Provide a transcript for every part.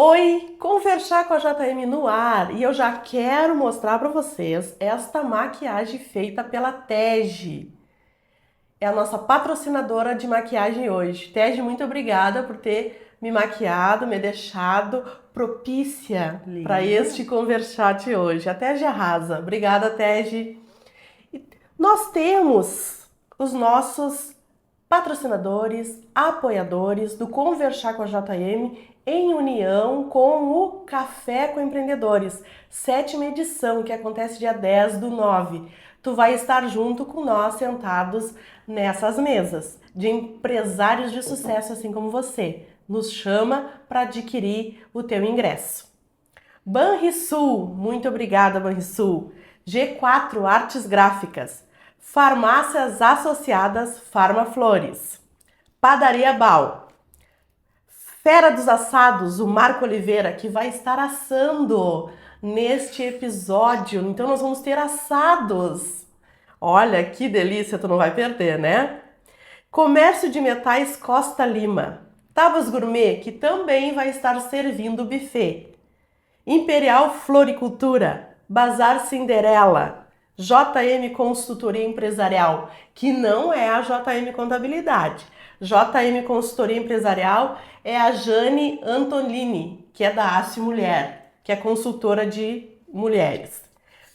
Oi, Conversar com a JM no ar e eu já quero mostrar para vocês esta maquiagem feita pela Tege. É a nossa patrocinadora de maquiagem hoje. Tege, muito obrigada por ter me maquiado, me deixado propícia para este Conversar de hoje. A Tege arrasa. Obrigada, Tege. Nós temos os nossos patrocinadores, apoiadores do Conversar com a JM em união com o Café com Empreendedores, 7ª edição, que acontece dia 10/9. Tu vai estar junto com nós sentados nessas mesas de empresários de sucesso assim como você. Nos chama para adquirir o teu ingresso. Banrisul, muito obrigada Banrisul. G4 Artes Gráficas. Farmácias Associadas Farmaflores. Padaria Bal. Fera dos Assados, o Marco Oliveira, que vai estar assando neste episódio. Então nós vamos ter assados. Olha que delícia, tu não vai perder, né? Comércio de Metais Costa Lima. Tábuas Gourmet, que também vai estar servindo o buffet. Imperial Floricultura. Bazar Cinderela. JM Consultoria Empresarial, que não é a JM Contabilidade. JM Consultoria Empresarial é a Jane Antonini, que é da Ace Mulher, que é consultora de mulheres.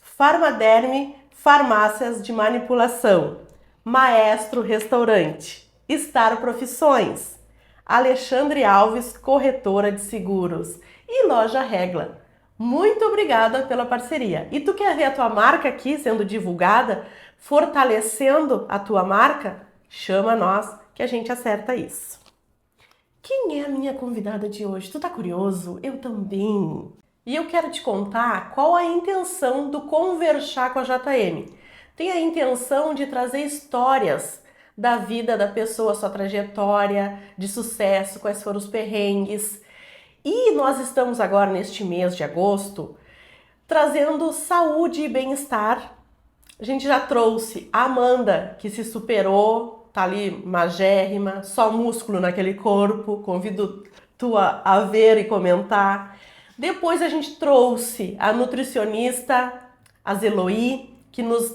Farmaderme, farmácias de manipulação. Maestro Restaurante. Star Profissões. Alexandre Alves, corretora de seguros. E Loja Regla. Muito obrigada pela parceria. E tu quer ver a tua marca aqui sendo divulgada, fortalecendo a tua marca? Chama nós que a gente acerta isso. Quem é a minha convidada de hoje? Tu tá curioso? Eu também. E eu quero te contar qual a intenção do Conversar com a JM. Tem a intenção de trazer histórias da vida da pessoa, sua trajetória de sucesso, quais foram os perrengues. E nós estamos agora, neste mês de agosto, trazendo saúde e bem-estar. A gente já trouxe a Amanda, que se superou, tá ali magérrima, só músculo naquele corpo, convido tu a ver e comentar. Depois a gente trouxe a nutricionista, a Zeloí, que nos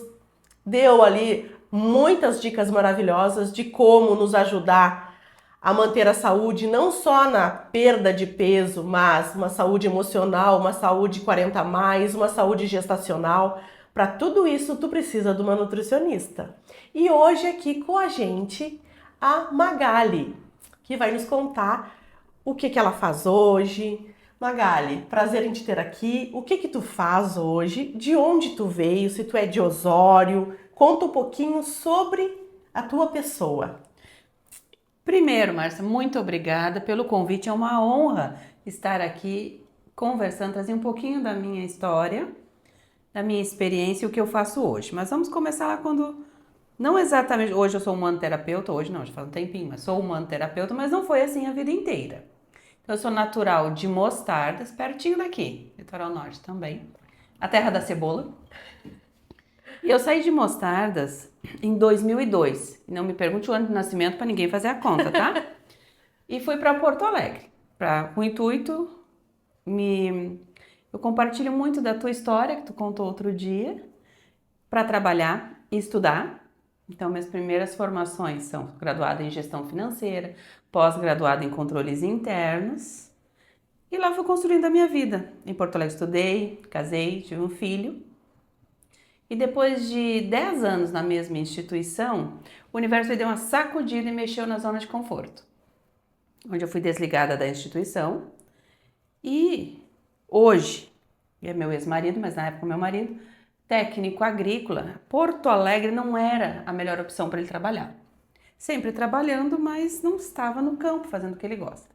deu ali muitas dicas maravilhosas de como nos ajudar a manter a saúde, não só na perda de peso, mas uma saúde emocional, uma saúde 40+, uma saúde gestacional. Para tudo isso, tu precisa de uma nutricionista. E hoje aqui com a gente, a Magali, que vai nos contar o que ela faz hoje. Magali, prazer em te ter aqui. O que tu faz hoje? De onde tu veio? Se tu é de Osório? Conta um pouquinho sobre a tua pessoa. Primeiro, Márcia, muito obrigada pelo convite. É uma honra estar aqui conversando, trazer um pouquinho da minha história, da minha experiência e o que eu faço hoje. Mas vamos começar lá quando... Não exatamente... Hoje eu sou humanoterapeuta, hoje não, já faz um tempinho, mas sou humanoterapeuta, mas não foi assim a vida inteira. Então, eu sou natural de Mostardas, pertinho daqui, Litoral Norte também, a terra da cebola. E eu saí de Mostardas em 2002. E não me pergunte o ano de nascimento para ninguém fazer a conta, tá? E fui para Porto Alegre, com o intuito, eu compartilho muito da tua história, que tu contou outro dia, para trabalhar e estudar. Então, minhas primeiras formações são graduada em gestão financeira, pós-graduada em controles internos. E lá fui construindo a minha vida. Em Porto Alegre estudei, casei, tive um filho. E depois de 10 anos na mesma instituição, o universo me deu uma sacudida e mexeu na zona de conforto. Onde eu fui desligada da instituição. E hoje, é meu ex-marido, mas na época meu marido, técnico agrícola, Porto Alegre não era a melhor opção para ele trabalhar. Sempre trabalhando, mas não estava no campo fazendo o que ele gosta.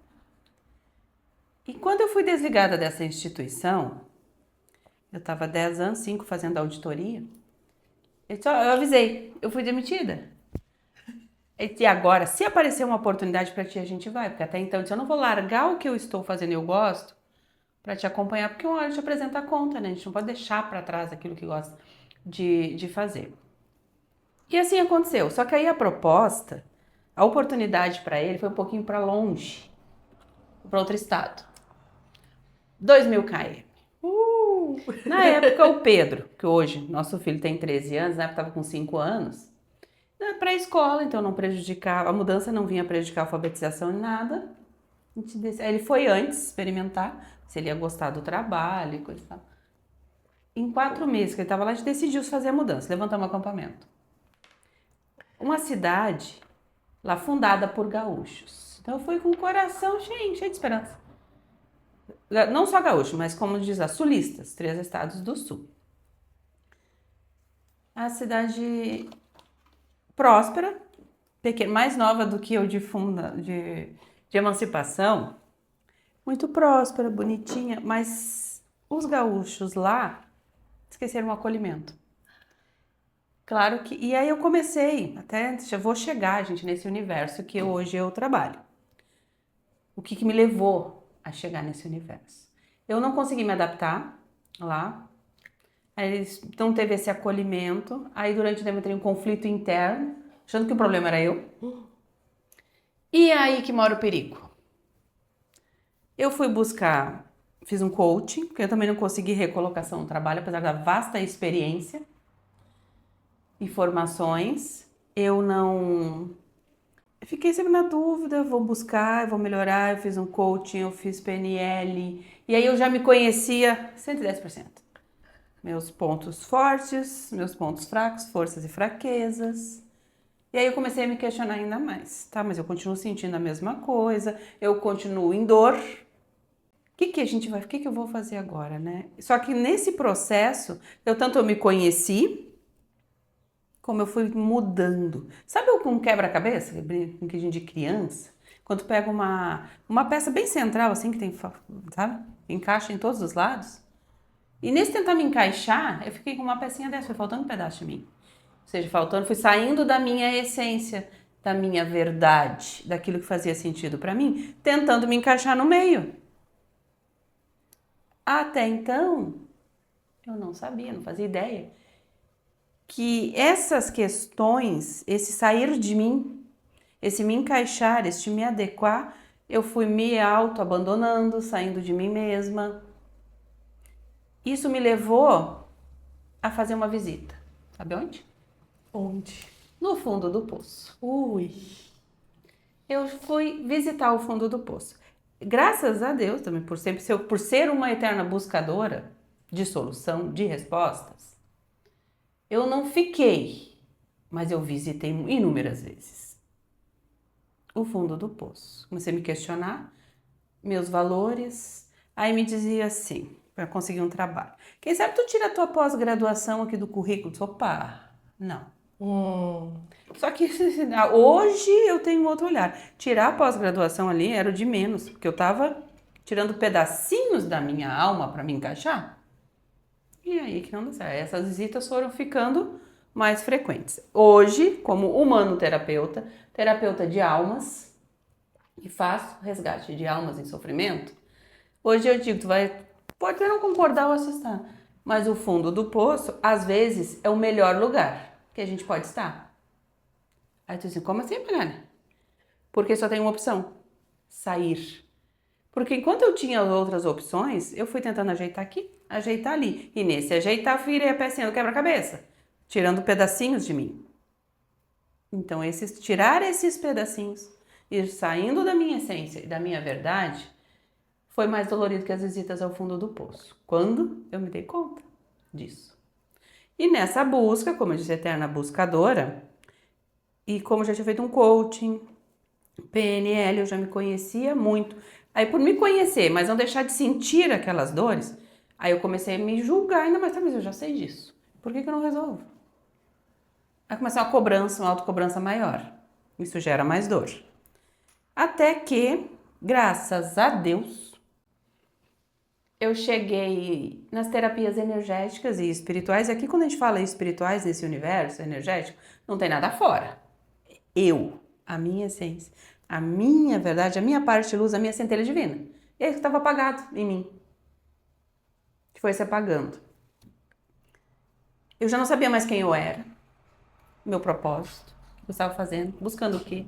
E quando eu fui desligada dessa instituição, eu estava 10 anos, 5 fazendo auditoria. Eu avisei, eu fui demitida. E agora, se aparecer uma oportunidade para ti, a gente vai. Porque até então, eu não vou largar o que eu estou fazendo e eu gosto para te acompanhar, porque uma hora te apresenta a conta, né? A gente não pode deixar para trás aquilo que gosta de fazer. E assim aconteceu. Só que aí a proposta, a oportunidade para ele foi um pouquinho para longe, para outro estado. 2.000 km. Uh! Na época, o Pedro, que hoje nosso filho tem 13 anos, na época estava com 5 anos, para a escola, então não prejudicava, a mudança não vinha prejudicar a alfabetização nem nada. Aí ele foi antes experimentar se ele ia gostar do trabalho e coisa e tal. Em 4 meses que ele estava lá, a gente decidiu fazer a mudança, levantar um acampamento. Uma cidade lá fundada por gaúchos. Então eu fui com o coração cheio de esperança. Não só gaúcho, mas como diz lá, sulistas, 3 estados do sul. A cidade próspera, pequena, mais nova do que eu de emancipação, muito próspera, bonitinha, mas os gaúchos lá esqueceram o acolhimento. Claro que. E aí eu comecei, até já vou chegar, gente, nesse universo que hoje eu trabalho. O que me levou a chegar nesse universo? Eu não consegui me adaptar lá. Aí não teve esse acolhimento. Aí durante o tempo eu entrei em um conflito interno, achando que o problema era eu. E aí que mora o perigo. Eu fui buscar, fiz um coaching, porque eu também não consegui recolocação no trabalho, apesar da vasta experiência e formações. Eu fiquei sempre na dúvida, vou buscar, eu vou melhorar, eu fiz um coaching, eu fiz PNL, e aí eu já me conhecia 110%. Meus pontos fortes, meus pontos fracos, forças e fraquezas. E aí eu comecei a me questionar ainda mais, tá? Mas eu continuo sentindo a mesma coisa, eu continuo em dor. O que eu vou fazer agora, né? Só que nesse processo, tanto eu me conheci, como eu fui mudando. Sabe um quebra-cabeça, com que a gente de criança? Quando tu pega uma peça bem central, assim, que tem, sabe? Encaixa em todos os lados. E nesse tentar me encaixar, eu fiquei com uma pecinha dessa, foi faltando um pedaço de mim. Ou seja, fui saindo da minha essência, da minha verdade, daquilo que fazia sentido para mim, tentando me encaixar no meio. Até então, eu não sabia, não fazia ideia que essas questões, esse sair de mim, esse me encaixar, esse me adequar, eu fui me auto-abandonando, saindo de mim mesma. Isso me levou a fazer uma visita. Sabe onde? Onde? No fundo do poço. Ui! Eu fui visitar o fundo do poço. Graças a Deus, também por ser uma eterna buscadora de solução, de respostas, eu não fiquei, mas eu visitei inúmeras vezes o fundo do poço. Comecei a me questionar meus valores. Aí me dizia assim, para conseguir um trabalho: quem sabe tu tira a tua pós-graduação aqui do currículo? Opa, não. Só que hoje eu tenho um outro olhar. Tirar a pós-graduação ali era o de menos, porque eu estava tirando pedacinhos da minha alma para me encaixar. E aí que não deu certo. Essas visitas foram ficando mais frequentes. Hoje, como humanoterapeuta, terapeuta de almas, e faço resgate de almas em sofrimento, hoje eu digo, pode não concordar ou assustar, mas o fundo do poço, às vezes, é o melhor lugar que a gente pode estar. Aí tu diz assim, como assim, Pagani? Porque só tem uma opção, sair. Porque enquanto eu tinha outras opções, eu fui tentando ajeitar aqui, ajeitar ali. E nesse ajeitar, virei a pecinha do quebra-cabeça, tirando pedacinhos de mim. Então, tirar esses pedacinhos, ir saindo da minha essência e da minha verdade, foi mais dolorido que as visitas ao fundo do poço. Quando eu me dei conta disso. E nessa busca, como eu disse, eterna buscadora, e como eu já tinha feito um coaching, PNL, eu já me conhecia muito. Aí por me conhecer, mas não deixar de sentir aquelas dores, aí eu comecei a me julgar ainda mais, mas eu já sei disso. Por que eu não resolvo? Aí começou uma cobrança, uma autocobrança maior. Isso gera mais dor. Até que, graças a Deus, eu cheguei nas terapias energéticas e espirituais. E aqui quando a gente fala espirituais nesse universo energético, não tem nada fora. A minha essência, a minha verdade, a minha parte de luz, a minha centelha divina. E aí estava apagado em mim. Foi se apagando. Eu já não sabia mais quem eu era, meu propósito, o que eu estava fazendo, buscando o quê.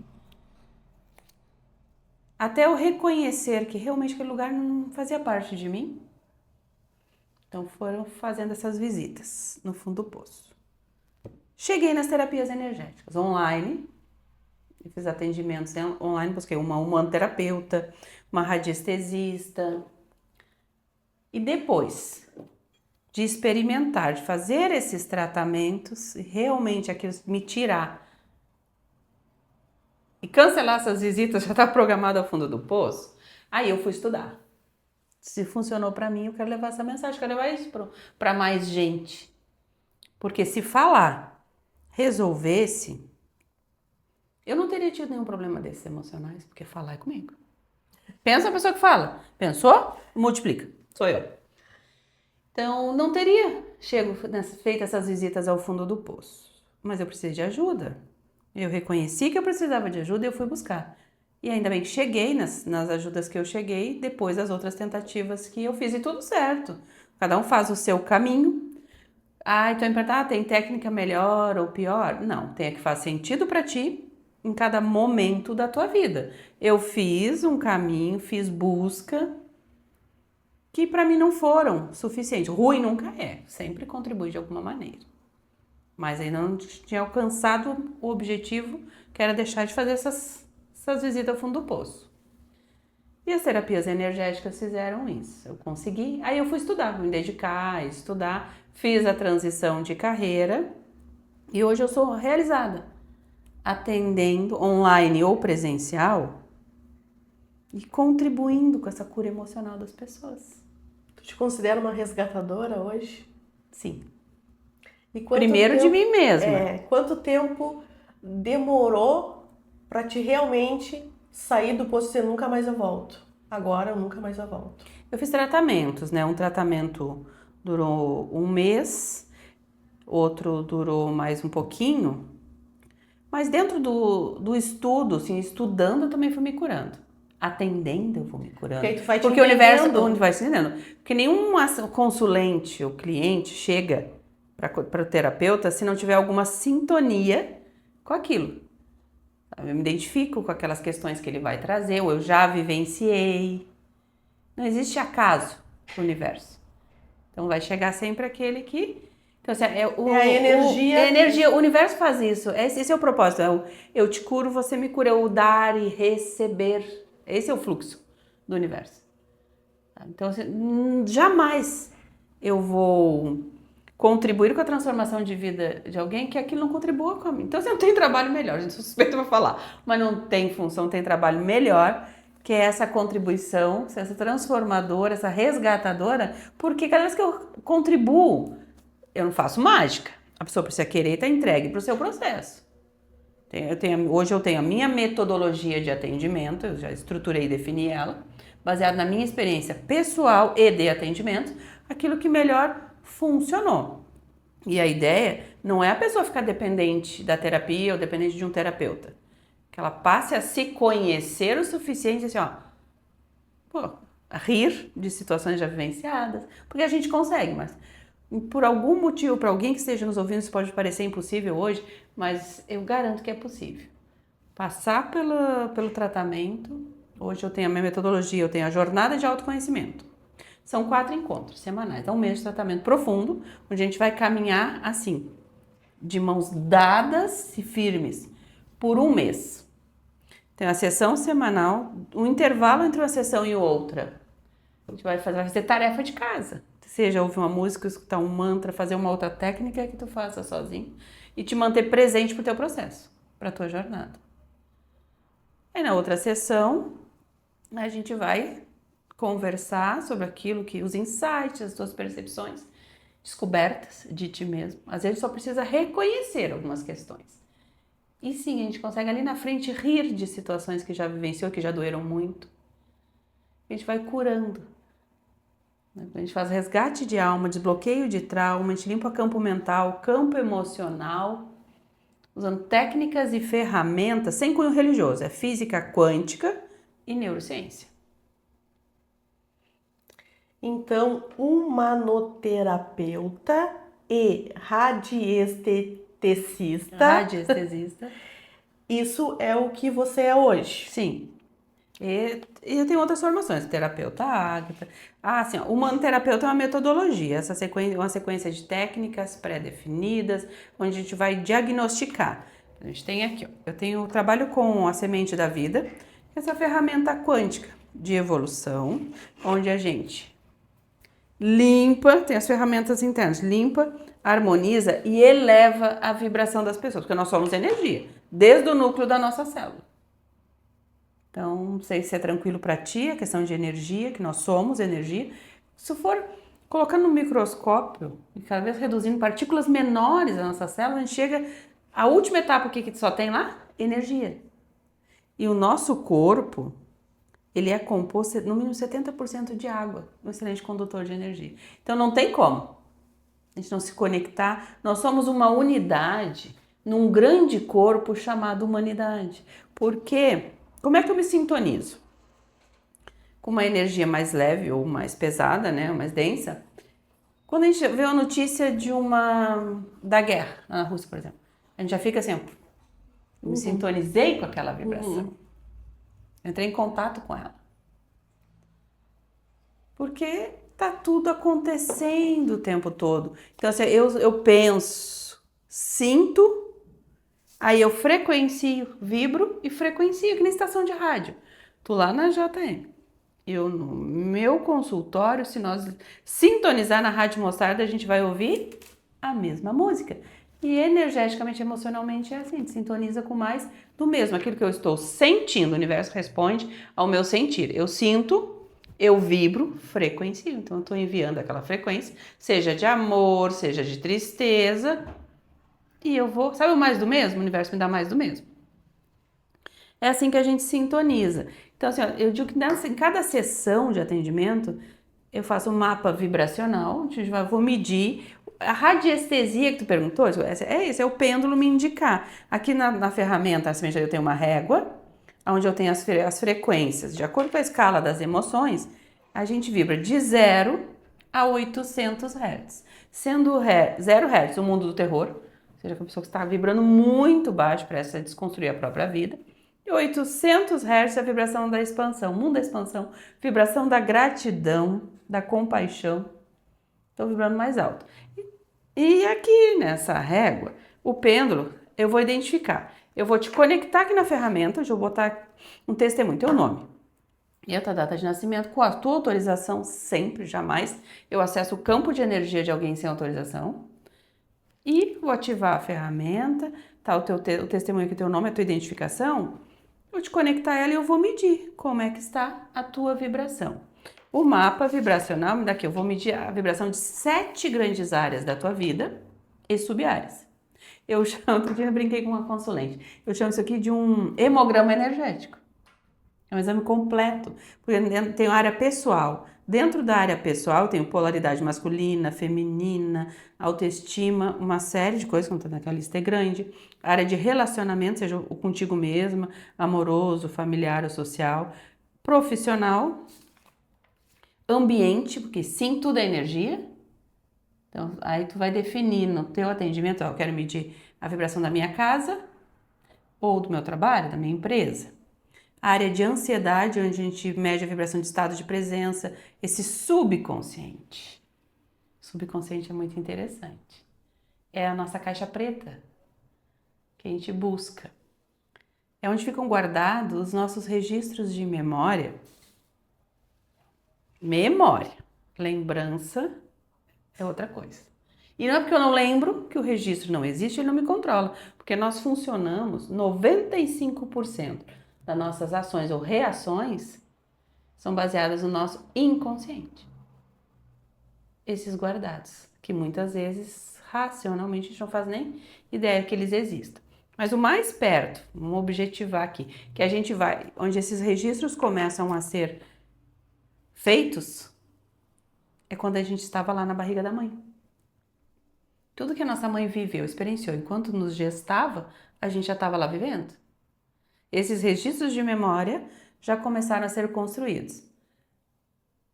até eu reconhecer que realmente aquele lugar não fazia parte de mim. Então foram fazendo essas visitas no fundo do poço. Cheguei nas terapias energéticas online, eu fiz atendimentos online, busquei uma humanoterapeuta, uma radiestesista. E depois de experimentar, de fazer esses tratamentos, e realmente aquilo me tirar e cancelar essas visitas, já está programado ao fundo do poço, aí eu fui estudar. Se funcionou para mim, eu quero levar essa mensagem, quero levar isso para mais gente. Porque se falar resolvesse, eu não teria tido nenhum problema desses emocionais, porque falar é comigo. Pensa a pessoa que fala. Pensou? Multiplica. Sou eu. Então, não teria feito essas visitas ao fundo do poço. Mas eu preciso de ajuda. Eu reconheci que eu precisava de ajuda e eu fui buscar. E ainda bem que cheguei nas ajudas que eu cheguei, depois das outras tentativas que eu fiz e tudo certo. Cada um faz o seu caminho. Então tem técnica melhor ou pior? Não, tem a que faz sentido para ti em cada momento da tua vida. Eu fiz um caminho, fiz busca que para mim não foram suficientes. Ruim nunca é, sempre contribui de alguma maneira. Mas ainda não tinha alcançado o objetivo, que era deixar de fazer essas visitas ao fundo do poço. E as terapias energéticas fizeram isso. Eu consegui, aí eu fui estudar, me dedicar, estudar, fiz a transição de carreira e hoje eu sou realizada, atendendo online ou presencial e contribuindo com essa cura emocional das pessoas. Tu te considera uma resgatadora hoje? Sim. E Primeiro de mim mesma. Quanto tempo demorou para te realmente sair do poço e dizer, nunca mais eu volto? Agora eu nunca mais eu volto. Eu fiz tratamentos, né? Um tratamento durou 1 mês, outro durou mais um pouquinho. Mas dentro do estudo, assim, estudando, eu também fui me curando. Atendendo, eu vou me curando. Porque aí tu vai te Porque o universo entendendo. vai se entendendo. Porque nenhum consulente ou cliente chega para o terapeuta se não tiver alguma sintonia com aquilo. Eu me identifico com aquelas questões que ele vai trazer, ou eu já vivenciei. Não existe acaso no universo. Então vai chegar sempre aquele que... Então, assim, a energia. energia. O universo faz isso. Esse é o propósito. Eu te curo, você me cura. O dar e receber. Esse é o fluxo do universo. Então, assim, jamais eu vou contribuir com a transformação de vida de alguém que aquilo não contribua com a mim. Então, assim, não tem trabalho melhor. A gente suspeita para falar. Mas não tem função, tem trabalho melhor, que é essa contribuição, essa transformadora, essa resgatadora, porque cada vez que eu contribuo, eu não faço mágica. A pessoa precisa querer estar entregue para o seu processo. Hoje eu tenho a minha metodologia de atendimento, eu já estruturei e defini ela, baseada na minha experiência pessoal e de atendimento, aquilo que melhor funcionou. E a ideia não é a pessoa ficar dependente da terapia ou dependente de um terapeuta. Que ela passe a se conhecer o suficiente, assim, a rir de situações já vivenciadas, porque a gente consegue, mas por algum motivo, para alguém que esteja nos ouvindo, isso pode parecer impossível hoje, mas eu garanto que é possível. Passar pelo tratamento, hoje eu tenho a minha metodologia, eu tenho a jornada de autoconhecimento. São 4 encontros semanais, é um mês de tratamento profundo, onde a gente vai caminhar assim, de mãos dadas e firmes, por 1 mês. Tem a sessão semanal, um intervalo entre uma sessão e outra. A gente vai fazer tarefa de casa. Seja ouvir uma música, escutar um mantra, fazer uma outra técnica que tu faça sozinho e te manter presente pro teu processo, pra tua jornada. Aí na outra sessão, a gente vai conversar sobre aquilo que os insights, as tuas percepções, descobertas de ti mesmo. Às vezes só precisa reconhecer algumas questões. E sim, a gente consegue ali na frente rir de situações que já vivenciou, que já doeram muito. A gente vai curando. A gente faz resgate de alma, desbloqueio de trauma, a gente limpa campo mental, campo emocional, usando técnicas e ferramentas sem cunho religioso. É física quântica e neurociência. Então, humanoterapeuta e radiestesista. Radiestesista. Isso é o que você é hoje. Sim. E eu tenho outras formações, terapeuta Ágata. Ah, assim, ó, o humanoterapeuta é uma metodologia, uma sequência de técnicas pré-definidas, onde a gente vai diagnosticar. A gente tem aqui, ó, eu trabalho com a semente da vida, essa ferramenta quântica de evolução, onde a gente limpa, tem as ferramentas internas, limpa, harmoniza e eleva a vibração das pessoas, porque nós somos energia, desde o núcleo da nossa célula. Então, não sei se é tranquilo para ti, a questão de energia, que nós somos energia. Se for colocando no microscópio e cada vez reduzindo partículas menores da nossa célula, a gente chega à última etapa, o que só tem lá? Energia. E o nosso corpo, ele é composto no mínimo 70% de água, um excelente condutor de energia. Então, não tem como a gente não se conectar. Nós somos uma unidade num grande corpo chamado humanidade. Por quê? Como é que eu me sintonizo? Com uma energia mais leve ou mais pesada, né, mais densa. Quando a gente vê a notícia da guerra na Rússia, por exemplo, a gente já fica assim, eu me sintonizei com aquela vibração. Entrei em contato com ela. Porque tá tudo acontecendo o tempo todo. Então, assim, eu penso, sinto, aí eu frequencio, vibro e frequencio, que nem estação de rádio. Tô lá na JM. Eu, no meu consultório, se nós sintonizar na Rádio Mostarda, a gente vai ouvir a mesma música. E energeticamente, emocionalmente é assim, a gente sintoniza com mais do mesmo. Aquilo que eu estou sentindo, o universo responde ao meu sentir. Eu sinto, eu vibro, frequencio. Então, eu estou enviando aquela frequência, seja de amor, seja de tristeza. E eu vou, sabe o mais do mesmo? O universo me dá mais do mesmo. É assim que a gente sintoniza. Então, assim, ó, eu digo que em cada sessão de atendimento, eu faço um mapa vibracional, onde vou medir. A radiestesia que tu perguntou, é o pêndulo me indicar. Aqui na ferramenta, assim, eu tenho uma régua, onde eu tenho as frequências. De acordo com a escala das emoções, a gente vibra de 0 a 800 Hz. Sendo 0 Hz o mundo do terror, ou seja, a pessoa que está vibrando muito baixo para essa desconstruir a própria vida. E 800 Hz é a vibração da expansão, mundo da expansão, vibração da gratidão, da compaixão. Estou vibrando mais alto. E aqui nessa régua, o pêndulo, eu vou identificar. Eu vou te conectar aqui na ferramenta, eu vou botar um testemunho, teu nome e a tua data de nascimento, com a tua autorização, sempre, jamais. Eu acesso o campo de energia de alguém sem autorização. E vou ativar a ferramenta, tá o testemunho aqui, teu nome, a tua identificação. Vou te conectar ela e eu vou medir como é que está a tua vibração. O mapa vibracional, daqui eu vou medir a vibração de 7 grandes áreas da tua vida e sub-áreas. Eu chamo, outro dia eu brinquei com uma consulente, eu chamo isso aqui de um hemograma energético. É um exame completo, porque tem a área pessoal. Dentro da área pessoal tem polaridade masculina, feminina, autoestima, uma série de coisas, como naquela lista é grande. A área de relacionamento, seja o contigo mesma, amoroso, familiar ou social. Profissional, ambiente, porque sim, tudo é energia. Então, aí tu vai definir no teu atendimento, eu quero medir a vibração da minha casa ou do meu trabalho, da minha empresa. A área de ansiedade, onde a gente mede a vibração de estado de presença, esse subconsciente. O subconsciente é muito interessante. É a nossa caixa preta que a gente busca. É onde ficam guardados os nossos registros de memória. Memória. Lembrança é outra coisa. E não é porque eu não lembro que o registro não existe, ele não me controla. Porque nós funcionamos 95% das nossas ações ou reações são baseadas no nosso inconsciente. Esses guardados, que muitas vezes, racionalmente, a gente não faz nem ideia que eles existam. Mas o mais perto, vamos objetivar aqui, que a gente vai, onde esses registros começam a ser feitos, é quando a gente estava lá na barriga da mãe. Tudo que a nossa mãe viveu, experienciou, enquanto nos gestava, a gente já estava lá vivendo. Esses registros de memória já começaram a ser construídos.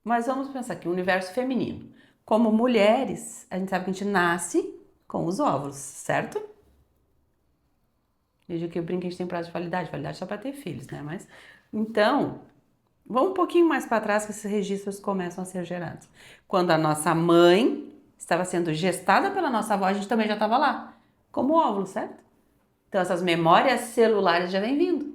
Mas vamos pensar aqui, o universo feminino. Como mulheres, a gente sabe que a gente nasce com os óvulos, certo? Veja que eu brinco que a gente tem prazo de validade só para ter filhos, né? Mas, então, Vamos um pouquinho mais para trás que esses registros começam a ser gerados. Quando a nossa mãe estava sendo gestada pela nossa avó, a gente também já estava lá, como óvulo, certo? Então essas memórias celulares já vêm vindo.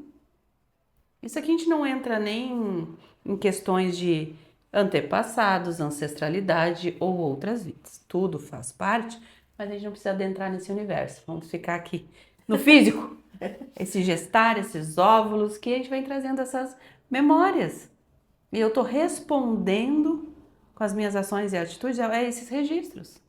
Isso aqui a gente não entra nem em questões de antepassados, ancestralidade ou outras vidas. Tudo faz parte, mas a gente não precisa adentrar nesse universo. Vamos ficar aqui no físico. Esse gestar, esses óvulos, que a gente vem trazendo essas memórias. E eu estou respondendo com as minhas ações e atitudes a esses registros.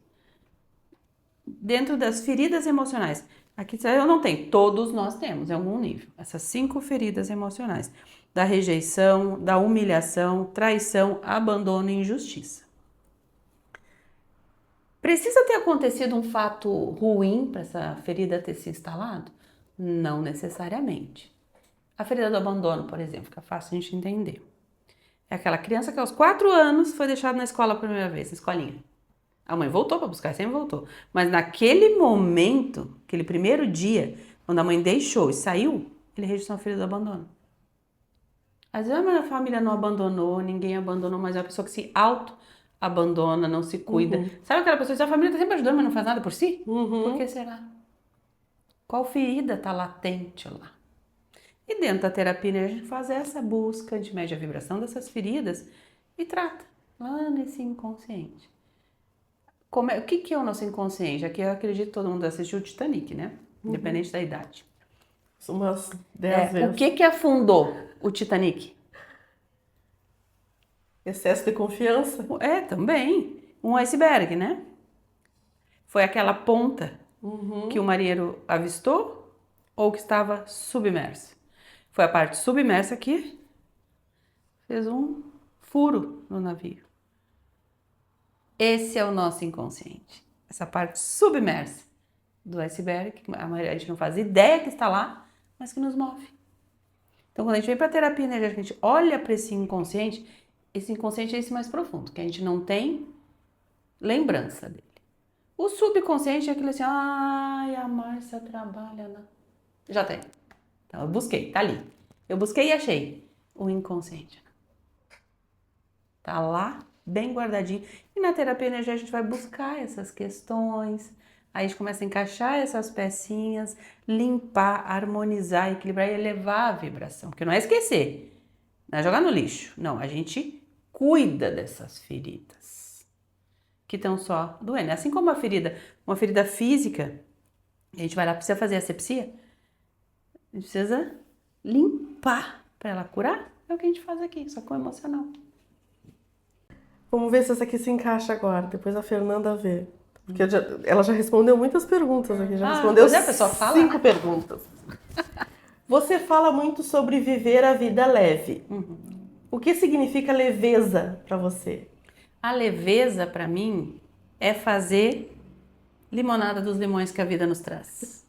Dentro das feridas emocionais. Aqui eu não tenho, todos nós temos em algum nível. Essas 5 feridas emocionais. Da rejeição, da humilhação, traição, abandono e injustiça. Precisa ter acontecido um fato ruim para essa ferida ter se instalado? Não necessariamente. A ferida do abandono, por exemplo, fica fácil a gente entender. É aquela criança que aos 4 anos foi deixada na escola a primeira vez, na escolinha. A mãe voltou para buscar, sempre voltou. Mas naquele momento, aquele primeiro dia, quando a mãe deixou e saiu, ele registrou a ferida do abandono. Às vezes a família não abandonou, ninguém abandonou, mas é uma pessoa que se auto-abandona, não se cuida. Sabe aquela pessoa que a família está sempre ajudando, mas não faz nada por si? Por que será? Qual ferida está latente lá? E dentro da terapia, a gente faz essa busca, a gente mede a vibração dessas feridas e trata lá nesse inconsciente. O que é o nosso inconsciente? Aqui eu acredito que todo mundo assistiu o Titanic, né? Independente da idade. Umas 10 vezes. O que afundou o Titanic? Excesso de confiança. Também. Um iceberg, né? Foi aquela ponta que o marinheiro avistou ou que estava submerso? Foi a parte submersa que fez um furo no navio. Esse é o nosso inconsciente. Essa parte submersa do iceberg, que a gente não faz ideia que está lá, mas que nos move. Então, quando a gente vem para a terapia energética, a gente olha para esse inconsciente é esse mais profundo, que a gente não tem lembrança dele. O subconsciente é aquele assim, ai, a Márcia trabalha na... Já tem. Então, eu busquei, tá ali. Eu busquei e achei. O inconsciente. Tá lá, bem guardadinho. E na terapia energética a gente vai buscar essas questões, aí a gente começa a encaixar essas pecinhas, limpar, harmonizar, equilibrar e elevar a vibração. Porque não é esquecer, não é jogar no lixo. Não, a gente cuida dessas feridas que estão só doendo. Assim como uma ferida física, a gente vai lá, precisa fazer asepsia, a gente precisa limpar para ela curar. É o que a gente faz aqui, só com o emocional. Vamos ver se essa aqui se encaixa agora. Depois a Fernanda vê. Porque ela já respondeu muitas perguntas aqui. Já respondeu pois é, a pessoa fala. 5 perguntas. Você fala muito sobre viver a vida leve. O que significa leveza para você? A leveza, para mim, é fazer limonada dos limões que a vida nos traz.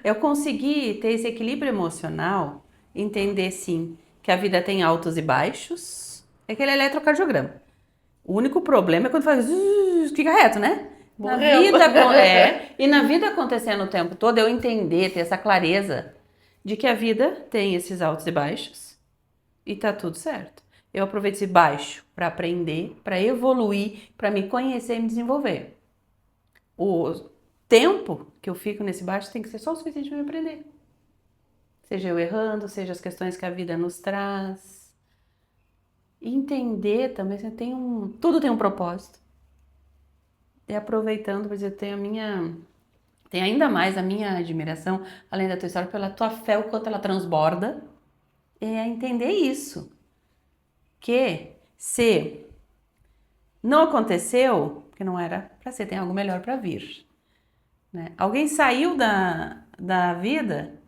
Eu consegui ter esse equilíbrio emocional, entender, sim, que a vida tem altos e baixos. É aquele eletrocardiograma. O único problema é quando faz... fica reto, né? Na vida, e na vida acontecendo o tempo todo, eu entender, ter essa clareza de que a vida tem esses altos e baixos e tá tudo certo. Eu aproveito esse baixo para aprender, para evoluir, para me conhecer e me desenvolver. O tempo que eu fico nesse baixo tem que ser só o suficiente para me aprender. Seja eu errando, seja as questões que a vida nos traz. E entender também, tudo tem um propósito. E aproveitando, por exemplo, tem ainda mais a minha admiração, além da tua história, pela tua fé, o quanto ela transborda, é entender isso. Que se não aconteceu, porque não era para ser, tem algo melhor para vir. Né? Alguém saiu da vida,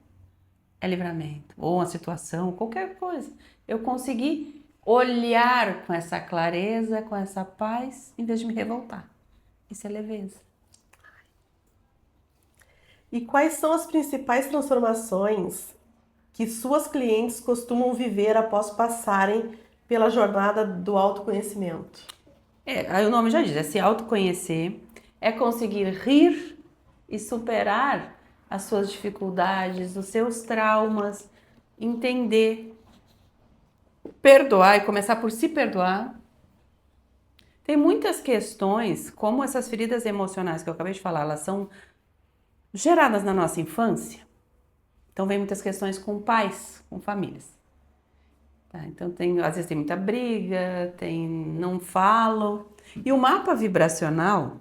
é livramento. Ou uma situação, qualquer coisa. Eu consegui olhar com essa clareza, com essa paz, em vez de me revoltar. Isso é leveza. E quais são as principais transformações que suas clientes costumam viver após passarem pela jornada do autoconhecimento? Aí o nome já diz, é se autoconhecer, é conseguir rir e superar as suas dificuldades, os seus traumas, entender perdoar e começar por se perdoar. Tem muitas questões, como essas feridas emocionais que eu acabei de falar, elas são geradas na nossa infância. Então vem muitas questões com pais, com famílias. Tá, então às vezes tem muita briga, não falam. E o mapa vibracional,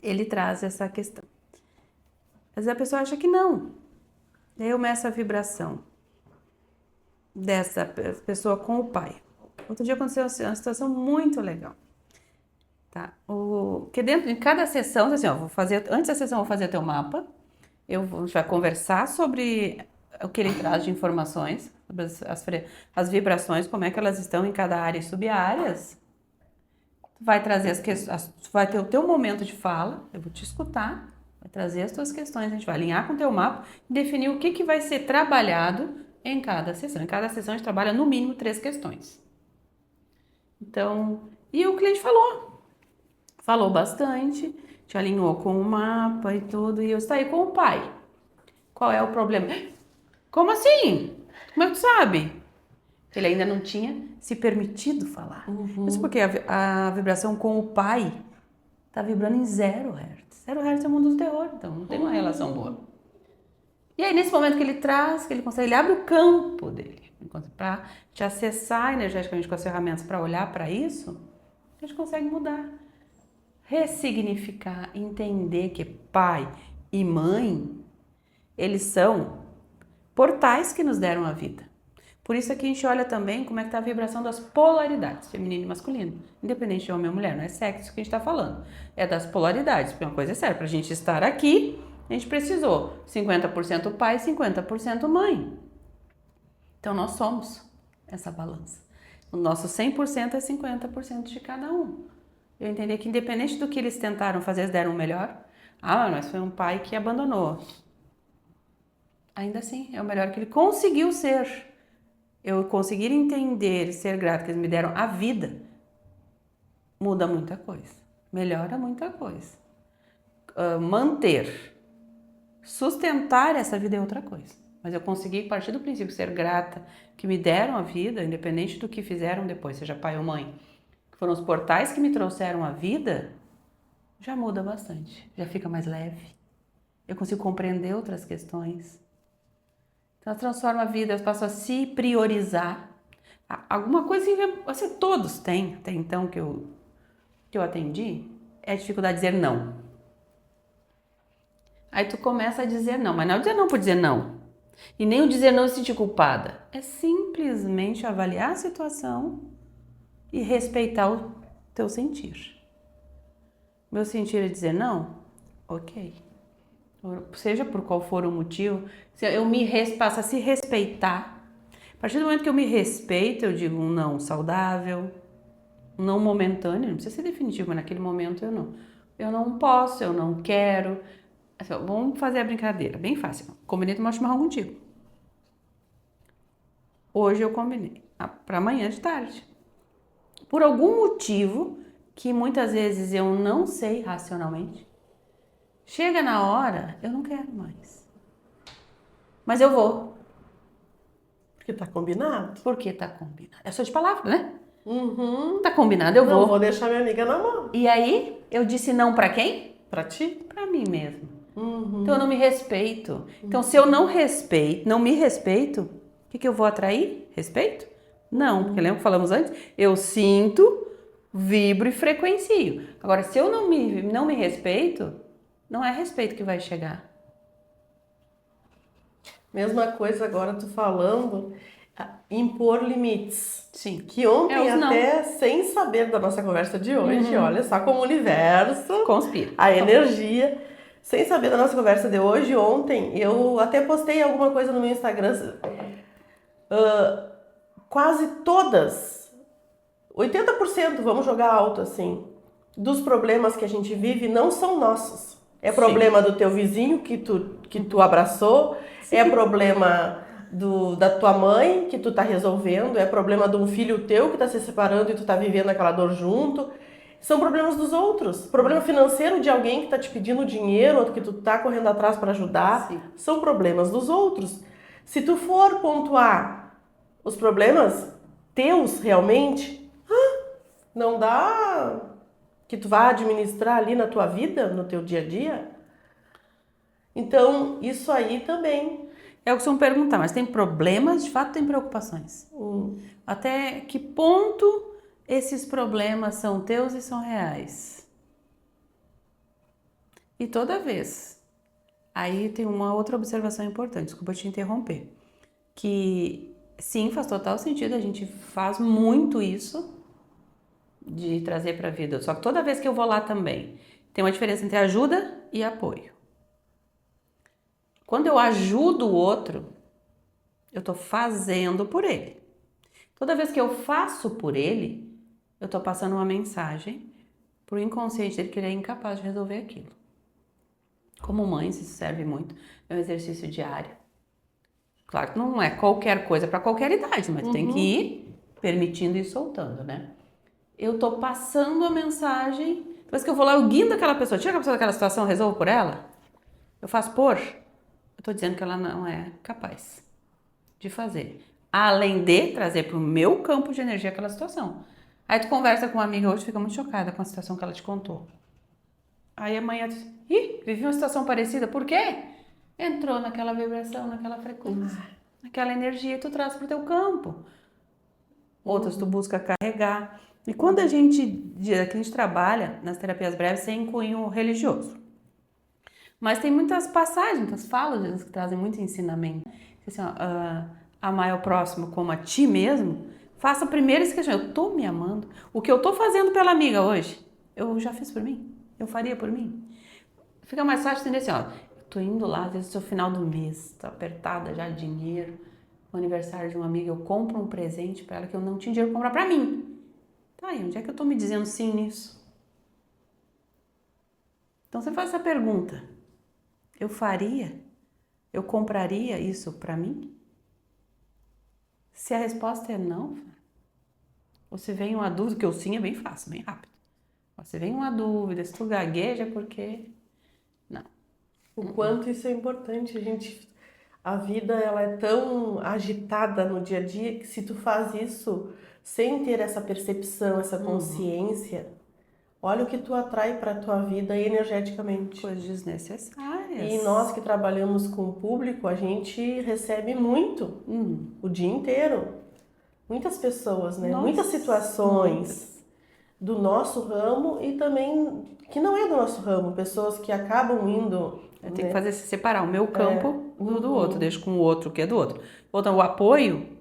ele traz essa questão. Às vezes a pessoa acha que não. Daí eu meço a vibração dessa pessoa com o pai. Outro dia aconteceu uma situação muito legal. Tá? Que dentro de cada sessão, assim, ó, antes da sessão eu vou fazer teu mapa. A gente vai conversar sobre o que ele traz de informações, sobre as vibrações, como é que elas estão em cada área e sub-áreas. Vai trazer vai ter o teu momento de fala, eu vou te escutar, vai trazer as tuas questões, a gente vai alinhar com o teu mapa e definir o que vai ser trabalhado em cada sessão. Em cada sessão a gente trabalha no mínimo 3 questões. Então, e o cliente falou bastante, te alinhou com o mapa e tudo, e eu saí com o pai. Qual é o problema? Como assim? Como é que tu sabe? Ele ainda não tinha se permitido falar. Isso porque a vibração com o pai tá vibrando em 0 Hz. 0 Hz é o mundo do terror, então não tem uma relação boa. E aí, nesse momento que ele traz, que ele abre o campo dele, para te acessar energeticamente com as ferramentas para olhar para isso, a gente consegue mudar. Ressignificar, entender que pai e mãe, eles são portais que nos deram a vida. Por isso aqui a gente olha também como é que está a vibração das polaridades, feminino e masculino. Independente de homem ou mulher, não é sexo que a gente está falando. É das polaridades, porque uma coisa é séria, para a gente estar aqui, a gente precisou 50% pai e 50% mãe. Então nós somos essa balança. O nosso 100% é 50% de cada um. Eu entendi que independente do que eles tentaram fazer, eles deram o melhor. Mas foi um pai que abandonou. Ainda assim, é o melhor que ele conseguiu ser. Eu conseguir entender e ser grato que eles me deram a vida, muda muita coisa. Melhora muita coisa. Manter, sustentar essa vida é outra coisa. Mas eu consegui partir do princípio ser grata, que me deram a vida, independente do que fizeram depois, seja pai ou mãe. Que foram os portais que me trouxeram a vida, já muda bastante, já fica mais leve. Eu consigo compreender outras questões. Então, ela transforma a vida, eu passo a se priorizar. Alguma coisa, assim, todos têm, até então que eu atendi, é a dificuldade de dizer não. Aí tu começa a dizer não, mas não é dizer não por dizer não. E nem o dizer não se sentir culpada. É simplesmente avaliar a situação e respeitar o teu sentir. Meu sentir é dizer não? Ok. Seja por qual for o motivo, eu passo a se respeitar. A partir do momento que eu me respeito, eu digo um não saudável, um não momentâneo, não precisa ser definitivo, mas naquele momento eu não. Eu não posso, eu não quero. Assim, vamos fazer a brincadeira, bem fácil. Combinei tomar chimarrão contigo. Hoje eu combinei, para amanhã de tarde. Por algum motivo que muitas vezes eu não sei racionalmente, chega na hora, eu não quero mais. Mas eu vou. Porque tá combinado. Porque tá combinado. É só de palavra, né? Uhum. Tá combinado, eu vou. Não vou deixar minha amiga na mão. E aí, eu disse não pra quem? Pra ti? Pra mim mesmo. Uhum. Então eu não me respeito. Então se eu não me respeito, o que eu vou atrair? Respeito? Não, porque lembra que falamos antes? Eu sinto, vibro e frequencio. Agora, se eu não me respeito, não é respeito que vai chegar. Mesma coisa agora tu falando, impor limites. Sim. Que ontem os não. até, sem saber da nossa conversa de hoje, olha só como o universo, Conspira. a energia, sem saber da nossa conversa de hoje, ontem, eu até postei alguma coisa no meu Instagram, quase todas, 80%, vamos jogar alto assim, dos problemas que a gente vive não são nossos. É problema do teu vizinho que tu abraçou, é problema da tua mãe que tu tá resolvendo, é problema de um filho teu que tá se separando e tu tá vivendo aquela dor junto. São problemas dos outros. Problema financeiro de alguém que tá te pedindo dinheiro ou que tu tá correndo atrás para ajudar. Sim. São problemas dos outros. Se tu for pontuar os problemas, teus realmente, não dá que tu vá administrar ali na tua vida, no teu dia a dia? Então, isso aí também. Eu costumo perguntar, mas tem problemas? De fato, tem preocupações. Até que ponto esses problemas são teus e são reais? E toda vez. Aí tem uma outra observação importante, desculpa te interromper. Que sim, faz total sentido, a gente faz muito isso de trazer para a vida. Só que toda vez que eu vou lá também, tem uma diferença entre ajuda e apoio. Quando eu ajudo o outro, eu estou fazendo por ele. Toda vez que eu faço por ele, eu estou passando uma mensagem para o inconsciente dele que ele é incapaz de resolver aquilo. Como mãe, isso serve muito. É um exercício diário. Claro que não é qualquer coisa para qualquer idade, mas tem que ir permitindo e soltando, né? Eu tô passando a mensagem, depois que eu vou lá, eu guindo aquela pessoa, tira a pessoa daquela situação, eu resolvo por ela, eu faço por, eu tô dizendo que ela não é capaz de fazer. Além de trazer para o meu campo de energia aquela situação. Aí tu conversa com uma amiga hoje, fica muito chocada com a situação que ela te contou. Aí amanhã tu diz, vivi uma situação parecida, por quê? Entrou naquela vibração, naquela frequência, naquela energia que tu traz pro teu campo. Outras tu busca carregar. E quando a gente trabalha nas terapias breves sem cunho religioso. Mas tem muitas passagens, muitas falas de Jesus que trazem muito ensinamento. Assim, ó, amar ao próximo como a ti mesmo. Faça primeiro esse questionamento. Eu tô me amando? O que eu tô fazendo pela amiga hoje, eu já fiz por mim? Eu faria por mim? Fica mais fácil entender assim, ó. Eu tô indo lá, às vezes é o final do mês, tô apertada já de dinheiro. No aniversário de uma amiga, eu compro um presente para ela que eu não tinha dinheiro para comprar para mim. Tá aí, onde é que eu tô me dizendo sim nisso? Então você faz essa pergunta. Eu faria? Eu compraria isso para mim? Se a resposta é não, ou se vem uma dúvida, que o sim é bem fácil, bem rápido. Mas se vem uma dúvida, se tu gagueja, é porque não. O quanto isso é importante, a vida ela é tão agitada no dia a dia que se tu faz isso sem ter essa percepção, essa consciência, olha o que tu atrai para a tua vida energeticamente. Coisas desnecessárias. E nós que trabalhamos com o público, a gente recebe muito o dia inteiro. Muitas pessoas, né? Nossa, muitas situações muitas. do nosso ramo e também que não é do nosso ramo, pessoas que acabam indo. Eu tenho que fazer separar o meu campo do outro, deixo com o outro que é do outro. Então, o apoio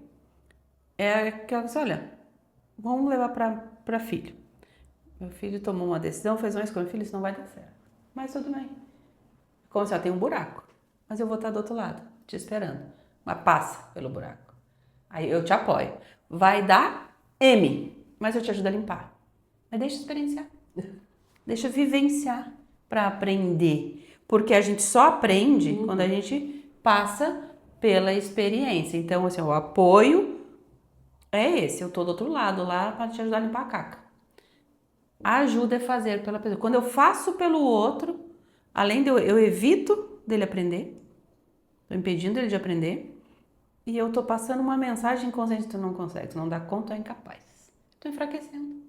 é aquela coisa, olha, vamos levar para filho. Meu filho tomou uma decisão, fez uma escolha, filho, isso não vai dar certo. Mas tudo bem. Como se tem um buraco, mas eu vou estar do outro lado, te esperando. Mas passa pelo buraco. Aí eu te apoio. Vai dar M, mas eu te ajudo a limpar. Mas deixa eu experienciar. Deixa eu vivenciar para aprender. Porque a gente só aprende quando a gente passa pela experiência. Então, assim, o apoio é esse. Eu tô do outro lado lá para te ajudar a limpar a caca. A ajuda é fazer pela pessoa. Quando eu faço pelo outro, além de eu evito dele aprender, tô impedindo ele de aprender, e eu tô passando uma mensagem inconsciente, tu não consegue, tu não dá conta, tu é incapaz. Tô enfraquecendo.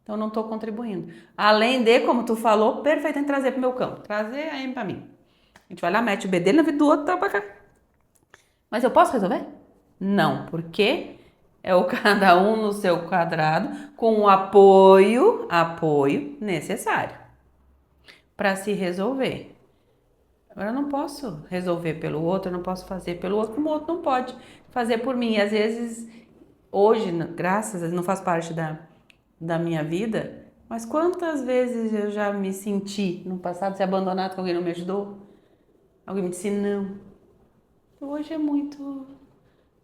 Então não tô contribuindo. Além de, como tu falou, perfeitamente trazer pro meu campo. Trazer a M pra mim. A gente vai lá, mete o B dele na vida do outro, tá pra cá. Mas eu posso resolver? Não, porque é o cada um no seu quadrado, com o apoio necessário para se resolver. Agora eu não posso resolver pelo outro, eu não posso fazer pelo outro, como o outro não pode fazer por mim. E às vezes, hoje, graças a Deus, não faz parte da minha vida, mas quantas vezes eu já me senti no passado ser abandonado, que alguém não me ajudou? Alguém me disse não. Hoje é muito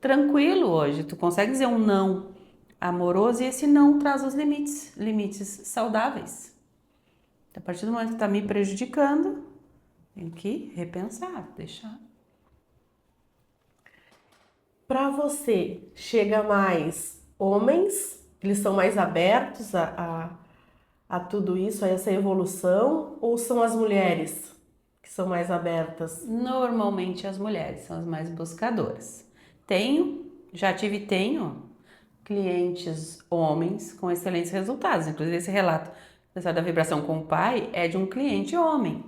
tranquilo hoje, tu consegue dizer um não amoroso e esse não traz os limites saudáveis. A partir do momento que tá me prejudicando, tem que repensar, deixar. Para você, chega mais homens, eles são mais abertos a tudo isso, a essa evolução, ou são as mulheres que são mais abertas? Normalmente as mulheres são as mais buscadoras. Tenho clientes homens com excelentes resultados. Inclusive, esse relato da vibração com o pai é de um cliente homem.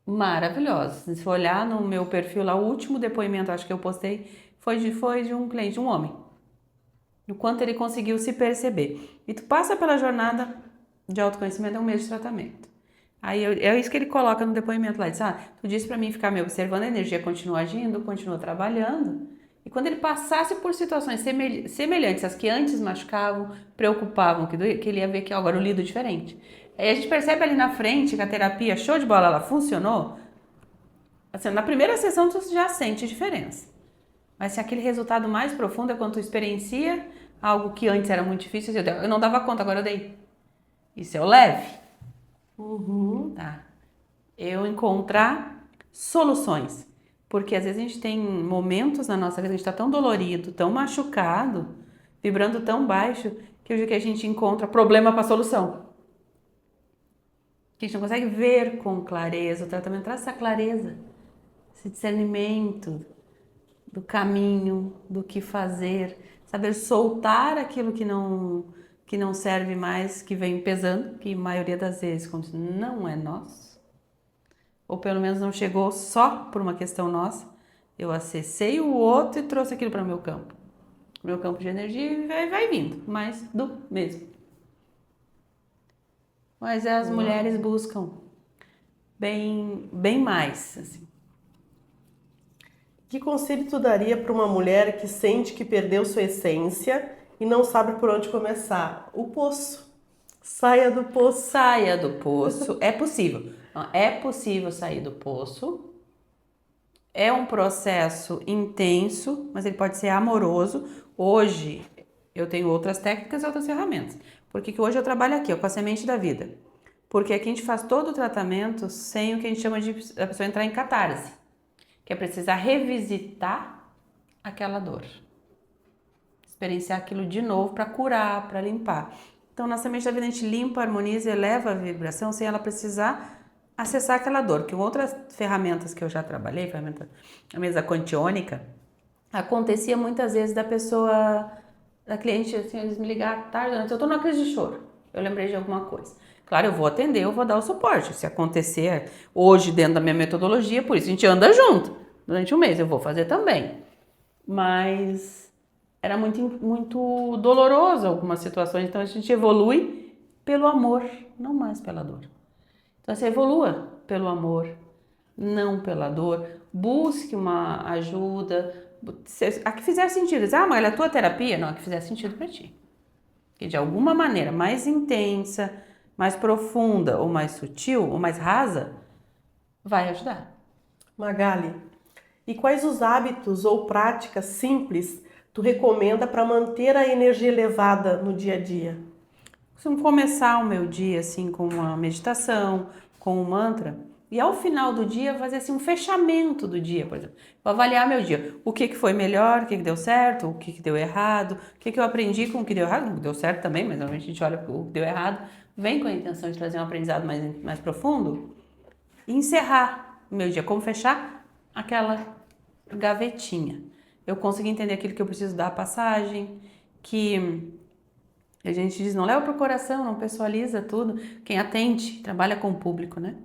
Maravilhoso. Se olhar no meu perfil lá, o último depoimento, acho que eu postei, foi de um cliente, um homem. O quanto ele conseguiu se perceber. E tu passa pela jornada de autoconhecimento, é um mês de tratamento. Aí é isso que ele coloca no depoimento lá. Ele diz, tu disse pra mim ficar me observando, a energia continua agindo, continua trabalhando. E quando ele passasse por situações semelhantes às que antes machucavam, preocupavam, que ele ia ver que agora eu lido diferente. Aí a gente percebe ali na frente que a terapia, show de bola, ela funcionou. Assim, na primeira sessão tu já sente diferença. Mas se aquele resultado mais profundo é quando tu experiencia algo que antes era muito difícil, eu não dava conta, agora eu dei. Isso é o leve. Tá. Eu encontrar soluções. Porque às vezes a gente tem momentos na nossa vida que a gente está tão dolorido, tão machucado, vibrando tão baixo, que eu digo que a gente encontra problema para solução. Que a gente não consegue ver com clareza. O tratamento traz essa clareza, esse discernimento do caminho, do que fazer, saber soltar aquilo que não serve mais, que vem pesando, que a maioria das vezes como se não é nosso, ou pelo menos não chegou só por uma questão nossa. Eu acessei o outro e trouxe aquilo para o meu campo. Meu campo de energia e vai vindo, mais do mesmo. Mas as mulheres buscam bem mais, assim. Que conselho tu daria para uma mulher que sente que perdeu sua essência e não sabe por onde começar? O poço. Saia do poço. Saia do poço. É possível. É possível sair do poço. É um processo intenso, mas ele pode ser amoroso. Hoje eu tenho outras técnicas e outras ferramentas. Por que hoje eu trabalho aqui, com a semente da vida? Porque aqui a gente faz todo o tratamento sem o que a gente chama de a pessoa entrar em catarse, que é precisar revisitar aquela dor. Experienciar aquilo de novo para curar, para limpar. Então, na semente da vida a gente limpa, harmoniza, eleva a vibração sem ela precisar acessar aquela dor. Que outras ferramentas que eu já trabalhei, a mesa quantiônica, acontecia muitas vezes da cliente, assim, eles me ligar tarde, eu tô numa crise de choro, eu lembrei de alguma coisa. Claro, eu vou atender, eu vou dar o suporte. Se acontecer hoje dentro da minha metodologia, por isso a gente anda junto. Durante um mês eu vou fazer também. Mas era muito doloroso algumas situações, então a gente evolui pelo amor, não mais pela dor. Então você evolua pelo amor, não pela dor. Busque uma ajuda, a que fizer sentido. Mas é a tua terapia? Não, a que fizer sentido para ti. Que de alguma maneira mais intensa, mais profunda, ou mais sutil, ou mais rasa, vai ajudar. Magali, e quais os hábitos ou práticas simples tu recomenda para manter a energia elevada no dia a dia? Costumo começar o meu dia assim com uma meditação, com um mantra, e ao final do dia fazer assim um fechamento do dia, por exemplo. Vou avaliar meu dia. O que foi melhor, o que deu certo, o que deu errado, o que eu aprendi com o que deu errado. O que deu certo também, mas normalmente a gente olha o que deu errado, vem com a intenção de trazer um aprendizado mais profundo e encerrar o meu dia. Como fechar aquela gavetinha. Eu consegui entender aquilo que eu preciso dar a passagem, que a gente diz, não leva pro coração, não pessoaliza tudo. Quem atende, trabalha com o público, né?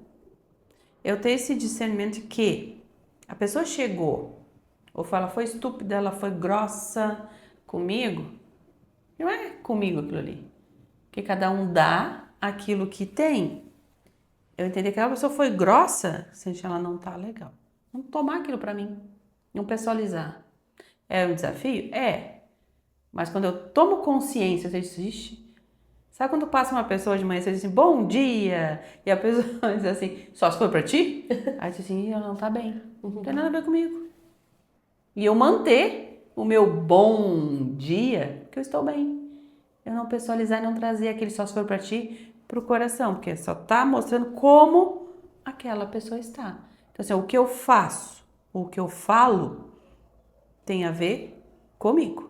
Eu tenho esse discernimento de que a pessoa chegou, ou ela foi estúpida, ela foi grossa comigo, não é comigo aquilo ali. Porque cada um dá aquilo que tem. Eu entendi que aquela pessoa foi grossa, sente ela não tá legal. Não tomar aquilo pra mim, não pessoalizar. É um desafio? É. Mas quando eu tomo consciência, você diz, ixi, sabe quando passa uma pessoa de manhã e você diz assim, bom dia, e a pessoa diz assim, só se foi pra ti? Aí você diz assim, ela não tá bem, não tem nada a ver comigo. E eu manter o meu bom dia, porque eu estou bem. Eu não pessoalizar e não trazer aquele só se for pra ti pro coração, porque só tá mostrando como aquela pessoa está. Então assim, o que eu faço, o que eu falo, tem a ver comigo.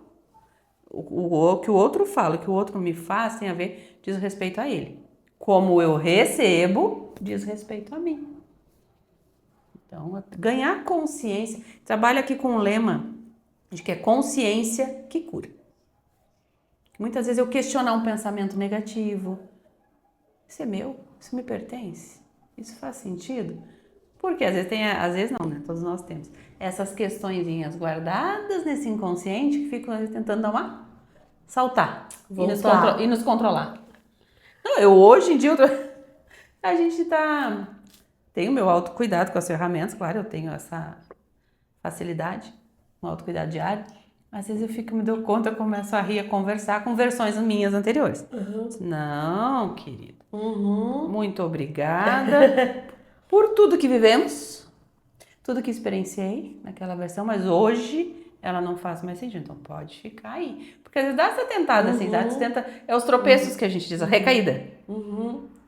O que o outro fala, o que o outro me faz tem a ver, diz respeito a ele. Como eu recebo, diz respeito a mim. Então, ganhar consciência. Trabalho aqui com um lema de que é consciência que cura. Muitas vezes eu questionar um pensamento negativo. Isso é meu? Isso me pertence? Isso faz sentido? Porque às vezes não, né? Todos nós temos essas questõezinhas guardadas nesse inconsciente que ficam tentando dar uma saltar Voltar. e nos controlar. Não, eu hoje em dia a gente tem o meu autocuidado com as ferramentas, claro, eu tenho essa facilidade, um autocuidado diário. Às vezes me dou conta, eu começo a rir, a conversar com versões minhas anteriores. Não, querido. Muito obrigada por tudo que vivemos, tudo que experienciei naquela versão, mas hoje ela não faz mais sentido, então pode ficar aí. Porque às vezes dá essa tentada, assim, dá, é os tropeços que a gente diz, a recaída.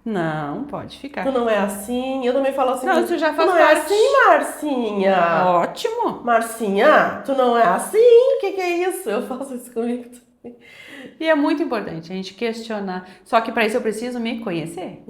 Não, pode ficar. Tu não é assim. Eu também falo assim. Não, isso já Tu faz não é parte. assim, Marcinha. Ótimo. Marcinha, tu não é assim? O que é isso? Eu faço isso comigo também. E é muito importante a gente questionar. Só que para isso eu preciso me conhecer.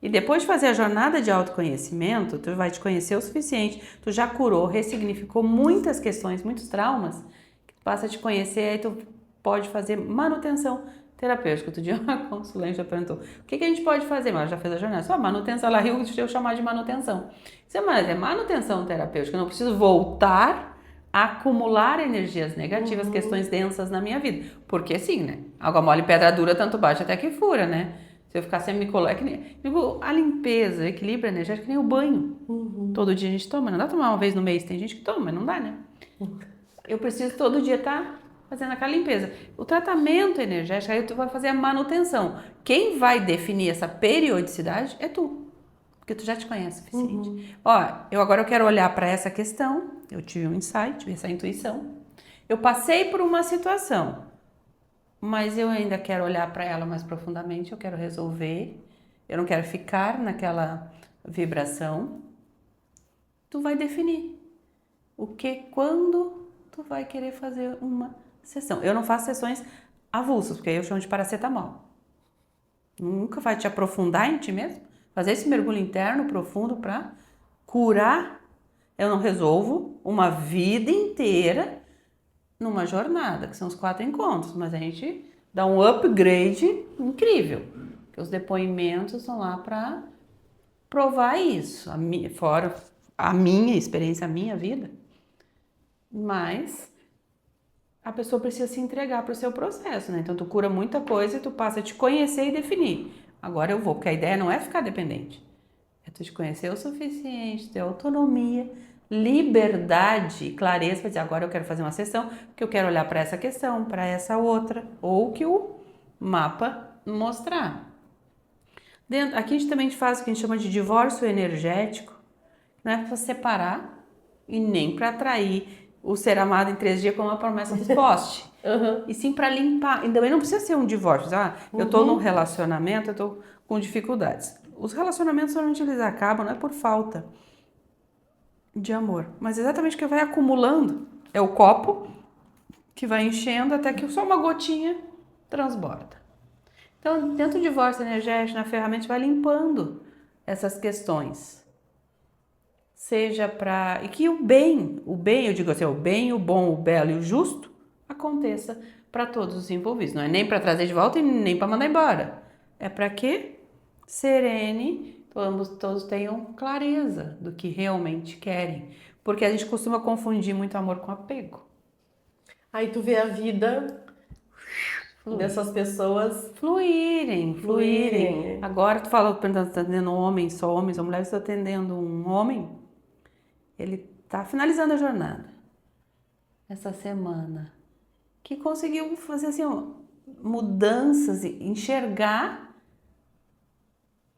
E depois de fazer a jornada de autoconhecimento, tu vai te conhecer o suficiente. Tu já curou, ressignificou muitas questões, muitos traumas. Que tu passa a te conhecer, aí tu pode fazer manutenção terapêutica. Outro dia uma consulente já perguntou, o que a gente pode fazer? Mas ela já fez a jornada. Só manutenção, ela riu de eu chamar de manutenção. Isso é manutenção terapêutica. Eu não preciso voltar a acumular energias negativas, questões densas na minha vida. Porque sim, né? Água mole, pedra dura, tanto bate até que fura, né? Se eu ficar sempre me colocando... A limpeza, o equilíbrio energético, que nem o banho. Todo dia a gente toma. Não dá pra tomar uma vez no mês. Tem gente que toma, mas não dá, né? Eu preciso todo dia estar fazendo aquela limpeza. O tratamento energético, aí tu vai fazer a manutenção. Quem vai definir essa periodicidade é tu. Porque tu já te conhece o suficiente. Ó, agora eu quero olhar para essa questão. Eu tive um insight, tive essa intuição. Eu passei por uma situação, mas eu ainda quero olhar para ela mais profundamente, eu quero resolver, eu não quero ficar naquela vibração. Tu vai definir quando tu vai querer fazer uma sessão. Eu não faço sessões avulsas, porque aí eu chamo de paracetamol. Nunca vai te aprofundar em ti mesmo, fazer esse mergulho interno profundo para curar. Eu não resolvo uma vida inteira numa jornada, que são os 4 encontros, mas a gente dá um upgrade incrível, porque os depoimentos estão lá para provar isso, fora a minha experiência, a minha vida, mas a pessoa precisa se entregar para o seu processo, né? Então tu cura muita coisa e tu passa a te conhecer e definir. Agora eu vou, porque a ideia não é ficar dependente, é tu te conhecer o suficiente, ter autonomia, liberdade e clareza para dizer, agora eu quero fazer uma sessão, porque eu quero olhar para essa questão, para essa outra, ou que o mapa mostrar. Aqui a gente também faz o que a gente chama de divórcio energético, não é para separar e nem para atrair o ser amado em 3 dias como a promessa dos postes. E sim para limpar. E também não precisa ser um divórcio. Eu estou num relacionamento, eu estou com dificuldades. Os relacionamentos normalmente eles acabam, não é por falta de amor, mas exatamente o que vai acumulando é o copo que vai enchendo até que só uma gotinha transborda. Então, dentro do divórcio energético, na ferramenta, vai limpando essas questões. Seja para... E que o bem, eu digo assim, o bem, o bom, o belo e o justo aconteça para todos os envolvidos. Não é nem para trazer de volta e nem para mandar embora. É para que serene, todos tenham clareza do que realmente querem. Porque a gente costuma confundir muito amor com apego. Aí tu vê a vida dessas pessoas fluírem. Agora tu falou que tá atendendo homens, só homens ou mulheres, estou atendendo um homem, ele tá finalizando a jornada essa semana, que conseguiu fazer assim, mudanças, enxergar,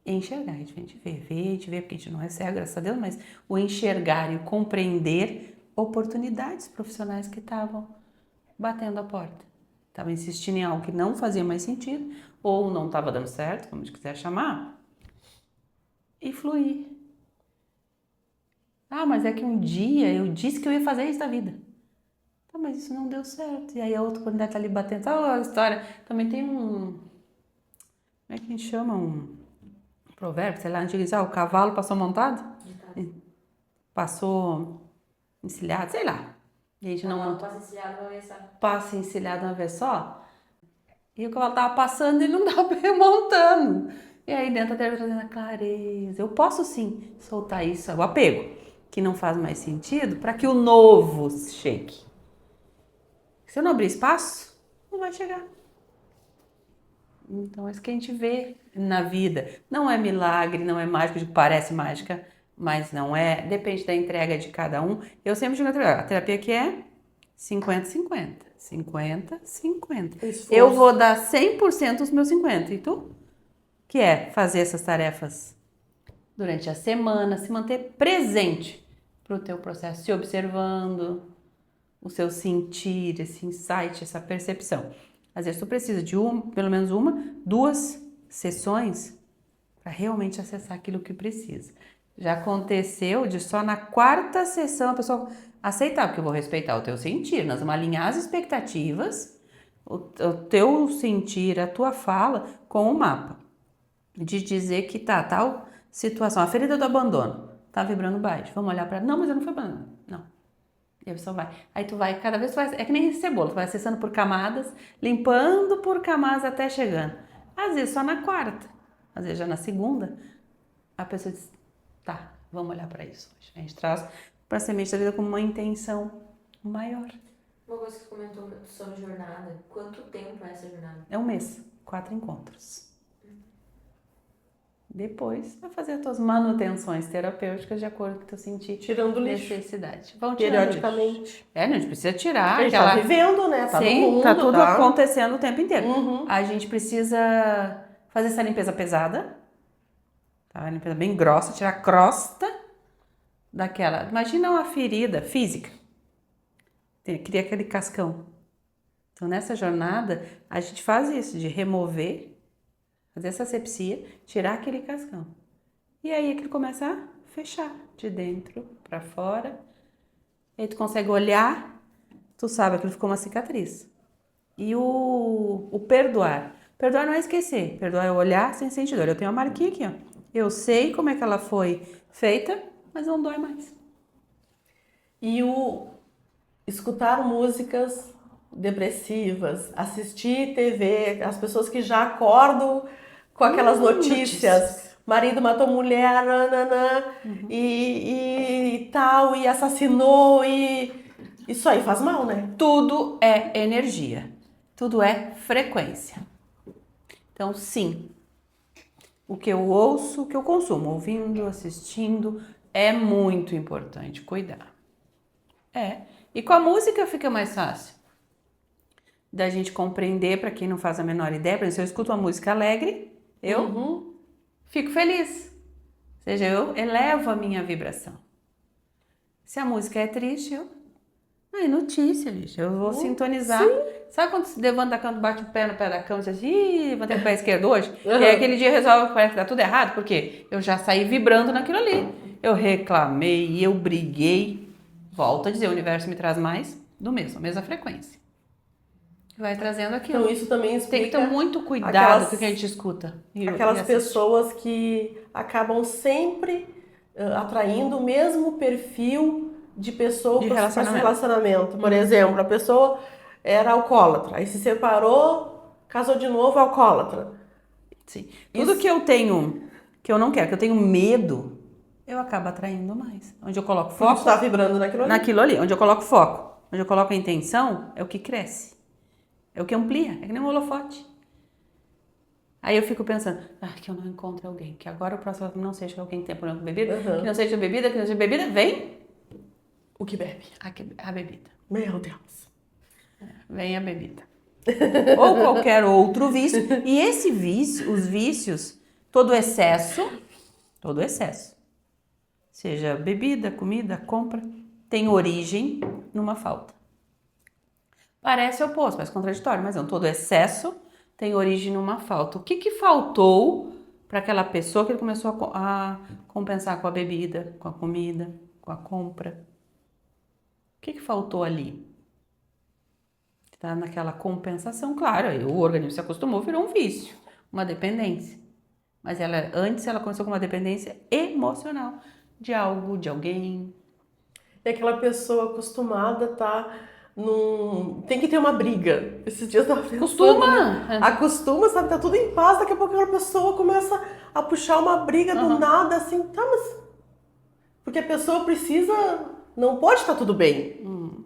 a gente vê, porque a gente não é cego, graças a Deus, mas o enxergar e o compreender oportunidades profissionais que estavam batendo a porta. Estava insistindo em algo que não fazia mais sentido, ou não estava dando certo, como a gente quiser chamar, e fluir. Mas é que um dia eu disse que eu ia fazer isso da vida. Tá, mas isso não deu certo. E aí a outra oportunidade tá ali batendo. A história. Também tem como é que a gente chama? Um provérbio, sei lá, antigo diz, o cavalo passou montado? Passou encilhado, sei lá. E a gente não passa encilhado uma vez só. passa encilhado uma vez só. E o cavalo tava passando e não tava remontando. E aí dentro da terapia trazendo a clareza. Eu posso sim soltar isso, o apego, que não faz mais sentido, para que o novo chegue. Se eu não abrir espaço, não vai chegar. Então, é isso que a gente vê na vida. Não é milagre, não é mágica, parece mágica, mas não é. Depende da entrega de cada um. Eu sempre digo a terapia que é 50-50. 50-50. Eu vou dar 100% dos meus 50%. E tu? Que é fazer essas tarefas durante a semana, se manter presente para o teu processo, se observando, o seu sentir, esse insight, essa percepção. Às vezes tu precisa de pelo menos duas sessões para realmente acessar aquilo que precisa. Já aconteceu de só na quarta sessão a pessoa aceitar, porque eu vou respeitar o teu sentir, nós vamos alinhar as expectativas, o teu sentir, a tua fala com o mapa. De dizer que tal situação, a ferida do abandono, tá vibrando baixo. Vamos olhar para, não, mas eu não fui abandono. Não. E a pessoa vai. Aí tu vai, cada vez tu vai, é que nem cebola, tu vai acessando por camadas, limpando por camadas até chegando. Às vezes só na quarta, às vezes já na segunda, a pessoa diz, tá, vamos olhar para isso hoje. A gente traz para a semente da vida com uma intenção maior. Uma coisa que você comentou sobre jornada, quanto tempo é essa jornada? É um mês, 4 encontros. Depois, vai fazer as tuas manutenções terapêuticas de acordo com o teu sentir. Tirando lixo. Necessidade. Vão tirando Periodicamente. lixo. A gente precisa tirar. A gente tá vivendo, né? Tá Sim, no mundo, tá tudo acontecendo o tempo inteiro. Uhum. A gente precisa fazer essa limpeza pesada. Tá? Uma limpeza bem grossa, tirar a crosta daquela. Imagina uma ferida física. Cria aquele cascão. Então, nessa jornada, a gente faz isso, de remover, fazer essa asepsia, tirar aquele cascão. E aí aquilo começa a fechar de dentro para fora. E aí tu consegue olhar, tu sabe que aquilo ficou uma cicatriz. E o perdoar. Perdoar não é esquecer, perdoar é olhar sem sentir dor. Eu tenho uma marquinha aqui, ó. Eu sei como é que ela foi feita, mas não dói mais. E o escutar músicas depressivas, assistir TV, as pessoas que já acordam com aquelas notícias. Marido matou mulher, nananã, e tal, e assassinou, e isso aí faz mal, né? Tudo é energia, tudo é frequência. Então, sim, o que eu ouço, o que eu consumo, ouvindo, assistindo, é muito importante cuidar. E com a música fica mais fácil da gente compreender, para quem não faz a menor ideia. Por exemplo, se eu escuto uma música alegre, eu fico feliz. Ou seja, eu elevo a minha vibração. Se a música é triste, é notícia, bicho. Eu vou sintonizar. Sim. Sabe quando você levanta da cama, bate o pé no pé da cama e diz, ih, levantei o pé esquerdo hoje? E aí aquele dia resolve que parece que dá tudo errado, porque eu já saí vibrando naquilo ali. Eu reclamei, eu briguei. Volto a dizer, o universo me traz mais do mesmo, a mesma frequência. Vai trazendo aquilo. Então isso também explica... Tem que ter muito cuidado com o que a gente escuta. Aquelas pessoas que acabam sempre atraindo o mesmo perfil de pessoa para esse relacionamento. Por exemplo, a pessoa era alcoólatra, aí se separou, casou de novo, alcoólatra. Sim. Tudo que eu tenho, que eu não quero, que eu tenho medo, eu acabo atraindo mais. Onde eu coloco foco... Você está vibrando naquilo ali. Naquilo ali. Onde eu coloco foco, onde eu coloco a intenção, é o que cresce. É o que amplia, é que nem um holofote. Aí eu fico pensando, que eu não encontro alguém, que agora o próximo não seja alguém que tenha problema com bebida, que não seja bebida, que não seja bebida, vem o que bebe. A bebida. Meu Deus. Vem a bebida. Ou qualquer outro vício. E esse vício, os vícios, todo excesso, seja bebida, comida, compra, tem origem numa falta. Parece oposto, parece contraditório, mas não. Todo excesso tem origem numa falta. O que faltou para aquela pessoa que ele começou a compensar com a bebida, com a comida, com a compra? O que faltou ali? Está naquela compensação, claro, aí o organismo se acostumou, virou um vício, uma dependência. Mas antes ela começou com uma dependência emocional de algo, de alguém. E aquela pessoa acostumada tá tem que ter uma briga. Esses dias eu tava pensando, Costuma. acostuma, sabe? Tá tudo em paz, daqui a pouco aquela pessoa começa a puxar uma briga do nada, assim, tá, mas... Porque a pessoa precisa... Não pode estar tudo bem,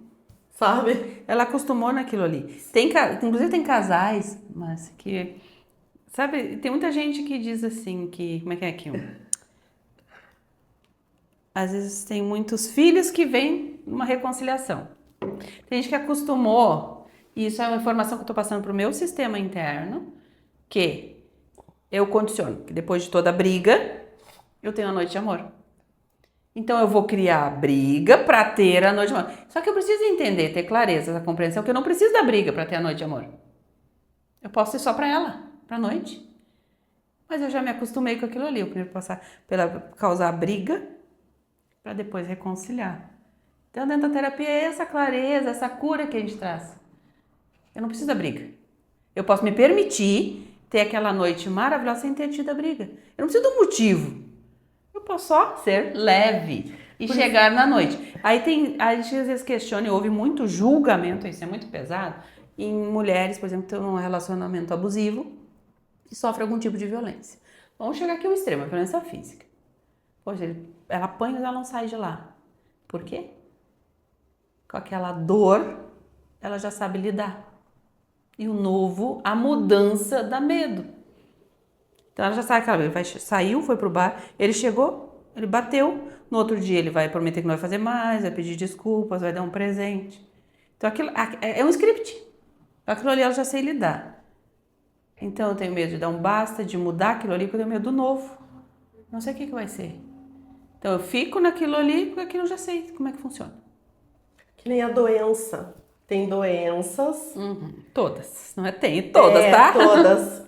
sabe? Ela acostumou naquilo ali. Inclusive tem casais, mas que... Sabe, tem muita gente que diz assim, que... Como é que às vezes tem muitos filhos que vêm numa reconciliação. Tem gente que acostumou, e isso é uma informação que eu estou passando para o meu sistema interno, que eu condiciono, que depois de toda briga, eu tenho a noite de amor. Então eu vou criar briga para ter a noite de amor. Só que eu preciso entender, ter clareza, essa compreensão, que eu não preciso da briga para ter a noite de amor. Eu posso ser só para ela, para a noite. Mas eu já me acostumei com aquilo ali. Eu primeiro passar pela causar briga para depois reconciliar. Então, dentro da terapia é essa clareza, essa cura que a gente traz. Eu não preciso da briga. Eu posso me permitir ter aquela noite maravilhosa sem ter tido a briga. Eu não preciso de um motivo. Eu posso só ser leve e chegar na noite. A gente às vezes questiona e ouve muito julgamento, isso é muito pesado, em mulheres, por exemplo, que estão num relacionamento abusivo e sofrem algum tipo de violência. Vamos chegar aqui ao extremo, a violência física. Poxa, ela apanha, mas ela não sai de lá. Por quê? Com aquela dor, ela já sabe lidar. E o novo, a mudança dá medo. Então ela já sabe que ela saiu, foi pro bar, ele chegou, ele bateu, no outro dia ele vai prometer que não vai fazer mais, vai pedir desculpas, vai dar um presente. Então aquilo é um script. Aquilo ali ela já sei lidar. Então eu tenho medo de dar um basta, de mudar aquilo ali, porque eu tenho medo do novo. Não sei o que vai ser. Então eu fico naquilo ali, porque aquilo eu já sei como é que funciona. Que nem a doença. Tem doenças. Todas. Não é tem, todas, tá? Todas.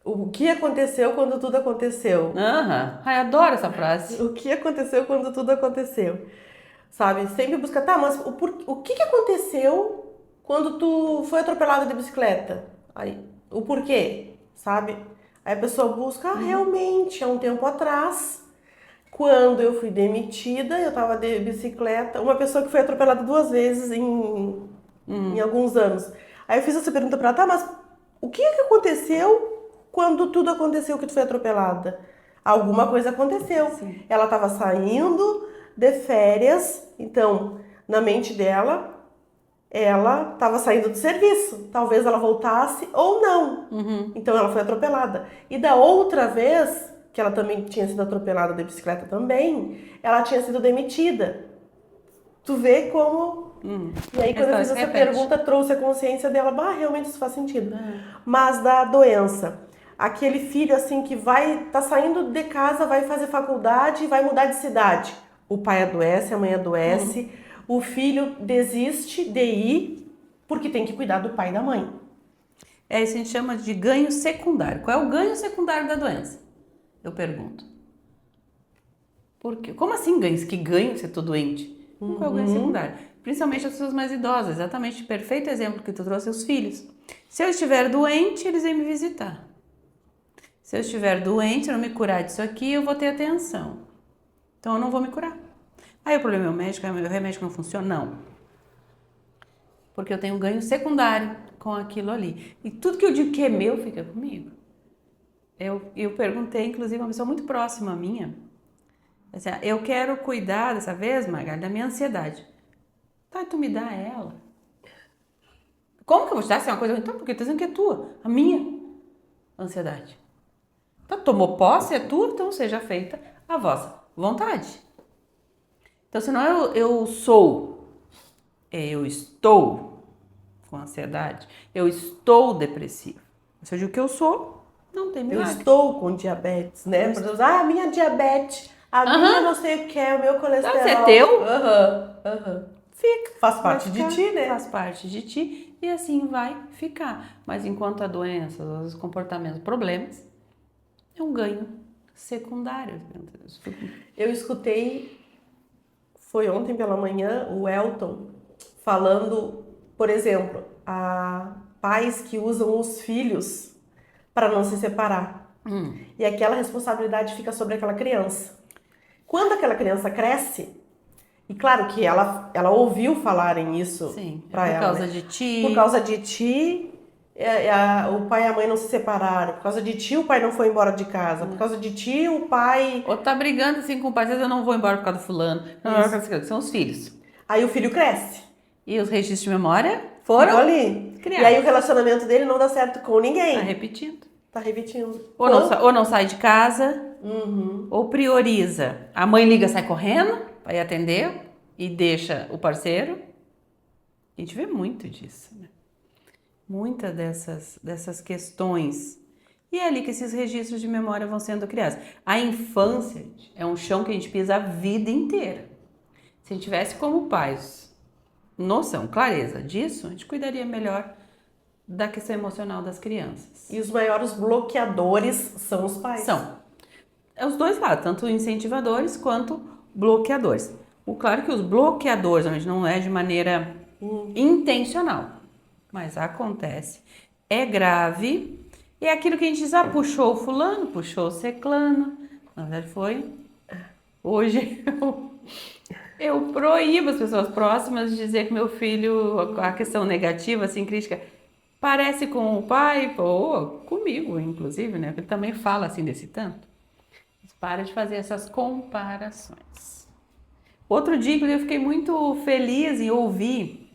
O que aconteceu quando tudo aconteceu? Ai, adoro essa frase. O que aconteceu quando tudo aconteceu? Sabe? Sempre busca, tá, mas o que aconteceu quando tu foi atropelada de bicicleta? Aí, o porquê? Sabe? Aí a pessoa busca, realmente, há um tempo atrás, quando eu fui demitida, eu tava de bicicleta, uma pessoa que foi atropelada 2 vezes em alguns anos. Aí eu fiz essa pergunta pra ela, tá, mas o que aconteceu quando tudo aconteceu que tu foi atropelada? Alguma coisa aconteceu. Sim. Ela estava saindo de férias, então, na mente dela, ela estava saindo do serviço. Talvez ela voltasse ou não. Então ela foi atropelada. E da outra vez, que ela também tinha sido atropelada de bicicleta também, ela tinha sido demitida. Tu vê como... E aí quando eu fiz essa pergunta, trouxe a consciência dela, realmente isso faz sentido. Mas da doença, aquele filho assim que tá saindo de casa, vai fazer faculdade e vai mudar de cidade. O pai adoece, a mãe adoece, o filho desiste de ir porque tem que cuidar do pai e da mãe. Isso a gente chama de ganho secundário. Qual é o ganho secundário da doença? Eu pergunto. Por quê? Como assim ganho? Que ganho se eu tô doente? Qual é o ganho secundário? Principalmente as pessoas mais idosas. Exatamente, perfeito exemplo que tu trouxe, os filhos. Se eu estiver doente, eles vêm me visitar. Se eu estiver doente, eu não me curar disso aqui, eu vou ter atenção. Então eu não vou me curar. Aí o problema é o médico, o remédio não funciona? Não. Porque eu tenho um ganho secundário com aquilo ali. E tudo que eu digo que é meu, fica comigo. Eu perguntei, inclusive, uma pessoa muito próxima a minha, assim, eu quero cuidar dessa vez, Margarida, da minha ansiedade. Tá, tu me dá ela. Como que eu vou te dar se é uma coisa? Então, porque tu tá dizendo que é tua, a minha ansiedade. Então, tomou posse, é tua, então seja feita a vossa vontade. Então, se não eu sou, eu estou com ansiedade, eu estou depressivo. Se eu digo que eu sou, não tem milagre. Eu estou com diabetes, né? Por exemplo, a minha diabetes, a minha não sei o que é, o meu colesterol. Então, é teu? Fica. Faz parte de ti, né? Faz parte de ti e assim vai ficar. Mas enquanto a doença, os comportamentos, problemas, é um ganho secundário. Eu escutei, foi ontem pela manhã, o Elton falando, por exemplo, a pais que usam os filhos para não se separar. E aquela responsabilidade fica sobre aquela criança. Quando aquela criança cresce E claro que ela ouviu falarem isso Sim, pra por ela, causa né? de ti. Por causa de ti, o pai e a mãe não se separaram. Por causa de ti, o pai não foi embora de casa. Por causa de ti, o pai... Ou tá brigando assim com o pai, às vezes eu não vou embora por causa do fulano. Não, não, são os filhos. Aí o filho cresce. E os registros de memória Ficou foram ali. E criados. aí o relacionamento dele não dá certo com ninguém. Tá repetindo. Tá repetindo. Ou não sai de casa, Uhum. ou prioriza. A mãe liga, sai correndo, vai atender e deixa o parceiro. A gente vê muito disso, né? Muitas dessas questões. E é ali que esses registros de memória vão sendo criados. A infância gente, é um chão que a gente pisa a vida inteira. Se a gente tivesse como pais noção, clareza disso, a gente cuidaria melhor da questão emocional das crianças. E os maiores bloqueadores são os pais. São. É os dois lados, tanto incentivadores quanto bloqueadores. O claro que os bloqueadores, a gente não é de maneira intencional, mas acontece. É grave. E é aquilo que a gente diz, puxou o fulano, puxou o ciclano. Na verdade foi... Hoje eu proíbo as pessoas próximas de dizer que meu filho, a questão negativa, assim, crítica, parece com o pai, ou comigo, inclusive, né? Ele também fala assim desse tanto. Mas para de fazer essas comparações. Outro dia, inclusive, eu fiquei muito feliz em ouvir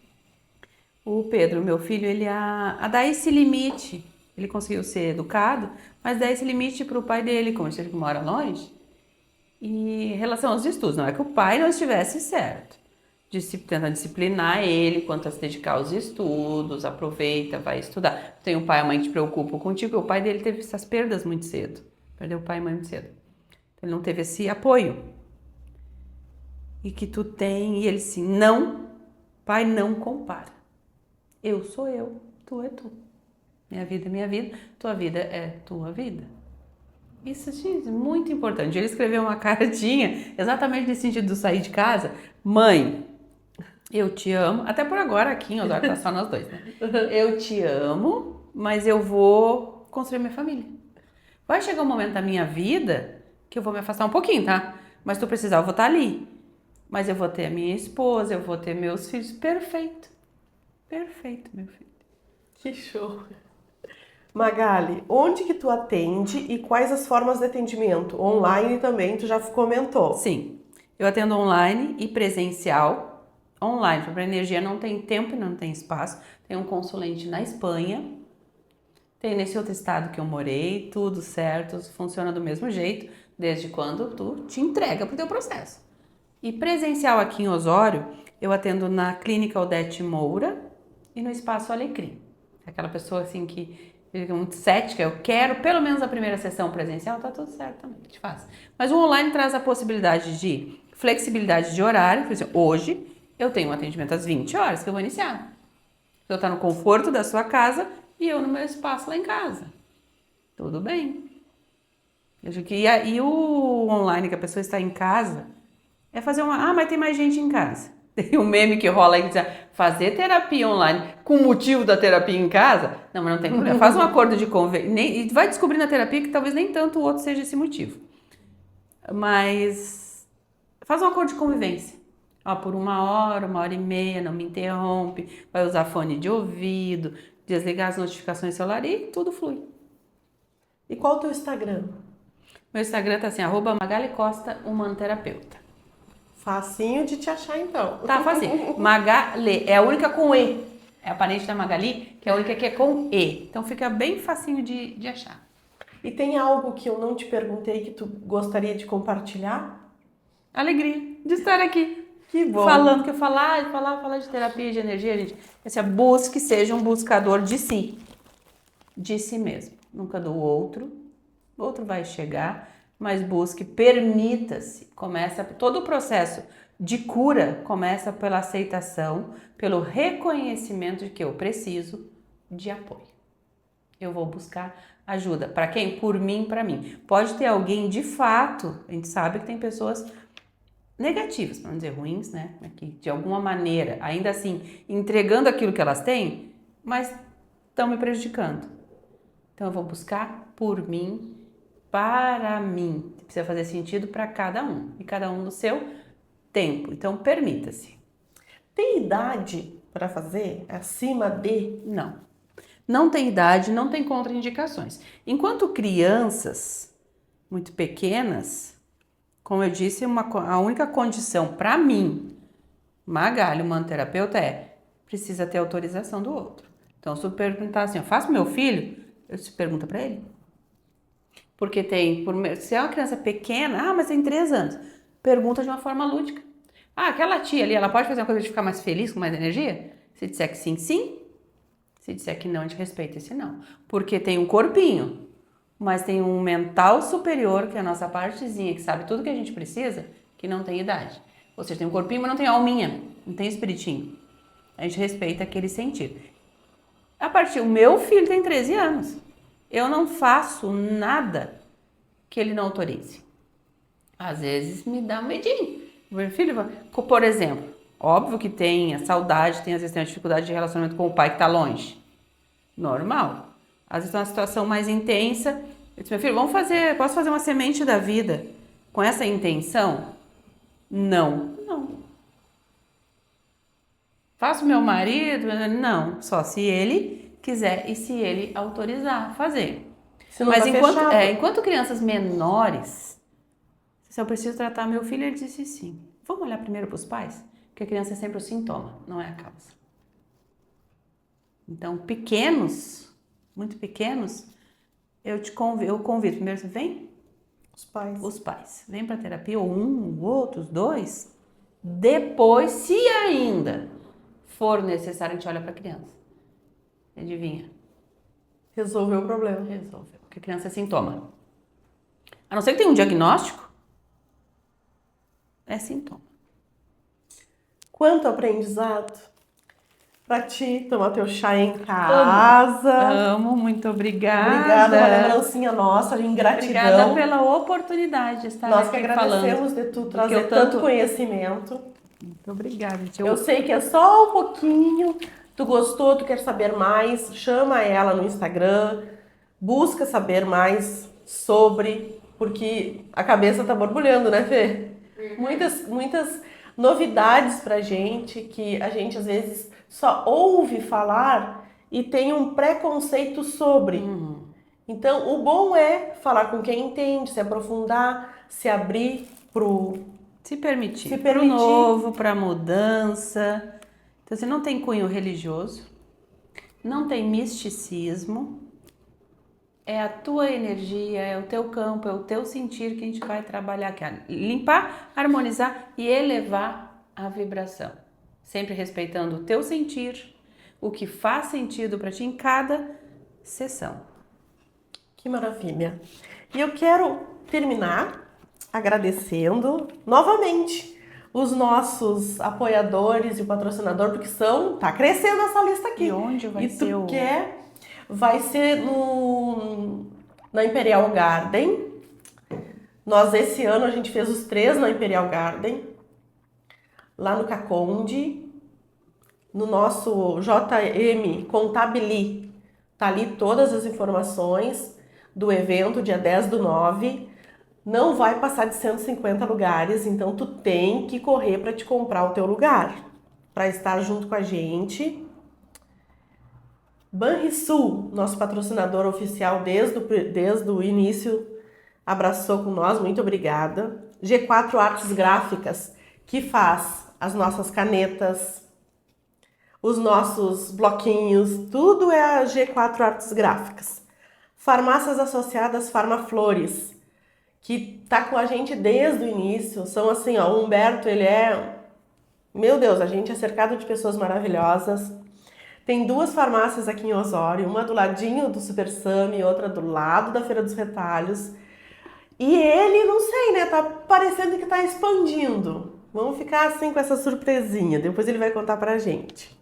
o Pedro, meu filho, ele a dar esse limite. Ele conseguiu ser educado, mas dar esse limite para o pai dele, como ele mora longe. E em relação aos estudos, não é que o pai não estivesse certo. Tenta disciplinar ele quanto a se dedicar aos estudos, aproveita, vai estudar. Tem um pai e a mãe que te preocupam contigo, o pai dele teve essas perdas muito cedo. Perdeu o pai e a mãe muito cedo. Ele não teve esse apoio. E que tu tem, e ele sim, não, pai, não compara. Eu sou eu, tu é tu. Minha vida é minha vida, tua vida é tua vida. Isso, gente, é muito importante. Ele escreveu uma cartinha, exatamente nesse sentido do sair de casa. Mãe, eu te amo. Até por agora aqui em Osório tá só nós dois, né? Eu te amo, mas eu vou construir minha família. Vai chegar um momento da minha vida que eu vou me afastar um pouquinho, tá? Mas se tu precisar, eu vou estar ali. Mas eu vou ter a minha esposa, eu vou ter meus filhos. Perfeito. Perfeito, meu filho. Que show. Magali, onde que tu atende e quais as formas de atendimento? Online também, tu já comentou. Sim, eu atendo online e presencial. Online, para energia não tem tempo e não tem espaço. Tem um consulente na Espanha, tem nesse outro estado que eu morei, tudo certo, funciona do mesmo jeito, desde quando tu te entrega para o teu processo. E presencial aqui em Osório, eu atendo na Clínica Odete Moura e no Espaço Alecrim. Aquela pessoa assim que fica muito cética, eu quero pelo menos a primeira sessão presencial, tá tudo certo também, a gente faz. Mas o online traz a possibilidade de flexibilidade de horário, por exemplo, hoje eu tenho um atendimento às 20 horas que eu vou iniciar. Você está no conforto da sua casa e eu no meu espaço lá em casa. Tudo bem. E o online que a pessoa está em casa é fazer mas tem mais gente em casa. Tem um meme que rola aí que diz, fazer terapia online com o motivo da terapia em casa, não, mas não tem problema. Faz um acordo de convênio e vai descobrir na terapia que talvez nem tanto o outro seja esse motivo. Mas faz um acordo de convivência. Por 1 hora e meia, não me interrompe, vai usar fone de ouvido, desligar as notificações do celular e tudo flui. E qual é o teu Instagram? Meu Instagram tá assim, @Magali Costa, humanoterapeuta. Facinho de te achar, então. Tá facinho. Magali é a única com E. É a parente da Magali, que é a única que é com E. Então fica bem facinho de achar. E tem algo que eu não te perguntei que tu gostaria de compartilhar? Alegria de estar aqui. Que bom. Falando, que eu falar de terapia de energia, gente. Busque, seja um buscador de si. De si mesmo. Nunca do outro. O outro vai chegar, mas busque, permita-se. Começa todo o processo de cura começa pela aceitação, pelo reconhecimento de que eu preciso de apoio. Eu vou buscar ajuda. Para quem? Por mim, para mim. Pode ter alguém de fato, a gente sabe que tem pessoas negativas, para não dizer ruins, né? Que de alguma maneira, ainda assim, entregando aquilo que elas têm, mas estão me prejudicando. Então eu vou buscar por mim, para mim. Precisa fazer sentido para cada um. E cada um no seu tempo. Então, permita-se. Tem idade para fazer? Acima de? Não. Não tem idade, não tem contraindicações. Enquanto crianças muito pequenas, como eu disse, a única condição para mim, Magali, uma terapeuta, precisa ter autorização do outro. Então, se eu perguntar assim, eu faço meu filho, eu se pergunta para ele. Porque se é uma criança pequena, mas tem 3 anos, pergunta de uma forma lúdica. Aquela tia ali, ela pode fazer uma coisa de ficar mais feliz, com mais energia? Se disser que sim, sim. Se disser que não, a gente respeita esse não. Porque tem um corpinho, mas tem um mental superior, que é a nossa partezinha, que sabe tudo que a gente precisa, que não tem idade. Ou seja, tem um corpinho, mas não tem alminha, não tem espiritinho. A gente respeita aquele sentir. O meu filho tem 13 anos. Eu não faço nada que ele não autorize. Às vezes me dá um medinho. Meu filho, por exemplo, óbvio que tem a saudade, às vezes tem a dificuldade de relacionamento com o pai que está longe. Normal. Às vezes é uma situação mais intensa. Eu disse, meu filho, posso fazer uma semente da vida com essa intenção? Não. Faço meu marido? Não. Só se ele quiser e se ele autorizar a fazer. Mas enquanto crianças menores, se eu preciso tratar meu filho, ele disse sim. Vamos olhar primeiro para os pais? Porque a criança é sempre o sintoma, não é a causa. Então, pequenos, muito pequenos, eu convido. Primeiro você vem? Os pais. Vem para terapia, ou um, o outro, os 2. Depois, se ainda for necessário, a gente olha para a criança. Adivinha? Resolveu o problema. Resolveu. Porque a criança é sintoma. A não ser que tenha um diagnóstico, é sintoma. Quanto aprendizado para ti tomar teu chá em casa. Amo, muito obrigada. Obrigada, uma lembrancinha nossa, em gratidão. Obrigada pela oportunidade de estar Nós aqui que agradecemos falando. de tu trazer tanto conhecimento. Muito obrigada. Eu sei que é só um pouquinho. Tu gostou, tu quer saber mais, chama ela no Instagram, busca saber mais sobre, porque a cabeça tá borbulhando, né, Fê? Muitas novidades pra gente, que a gente às vezes só ouve falar e tem um preconceito sobre. Então, o bom é falar com quem entende, se aprofundar, se abrir pro... Se permitir. Para o novo, para a mudança. Então, você não tem cunho religioso, não tem misticismo, é a tua energia, é o teu campo, é o teu sentir que a gente vai trabalhar aqui. Limpar, harmonizar e elevar a vibração. Sempre respeitando o teu sentir, o que faz sentido para ti em cada sessão. Que maravilha! E eu quero terminar agradecendo novamente os nossos apoiadores e o patrocinador, porque tá crescendo essa lista aqui. E onde vai ser vai ser na Imperial Garden. Esse ano a gente fez os 3 na Imperial Garden, lá no Caconde, no nosso JM Contabili. Tá ali todas as informações do evento, dia 10/9. Não vai passar de 150 lugares, então tu tem que correr para te comprar o teu lugar, para estar junto com a gente. Banrisul, nosso patrocinador oficial desde o início, abraçou com nós, muito obrigada. G4 Artes Gráficas, que faz as nossas canetas, os nossos bloquinhos, tudo é a G4 Artes Gráficas. Farmácias Associadas Farmaflores, que tá com a gente desde o início, são assim, ó, o Humberto, meu Deus, a gente é cercado de pessoas maravilhosas. Tem 2 farmácias aqui em Osório, uma do ladinho do Super Sam e outra do lado da Feira dos Retalhos. E ele, não sei, né, tá parecendo que tá expandindo. Vamos ficar assim com essa surpresinha, depois ele vai contar pra gente.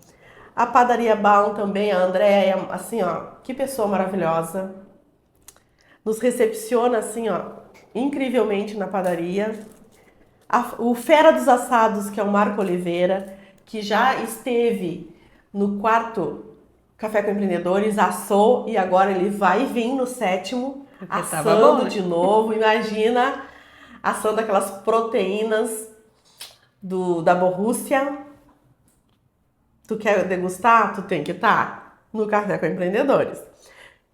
A Padaria Baum também, a Andréia, assim, ó, que pessoa maravilhosa. Nos recepciona, assim, ó, incrivelmente na padaria. O Fera dos Assados, que é o Marco Oliveira, que já esteve no 4º Café com Empreendedores, assou e agora ele vai vir no 7º, assando de novo. Imagina, assando aquelas proteínas da Borrússia. Tu quer degustar? Tu tem que estar no Café com Empreendedores.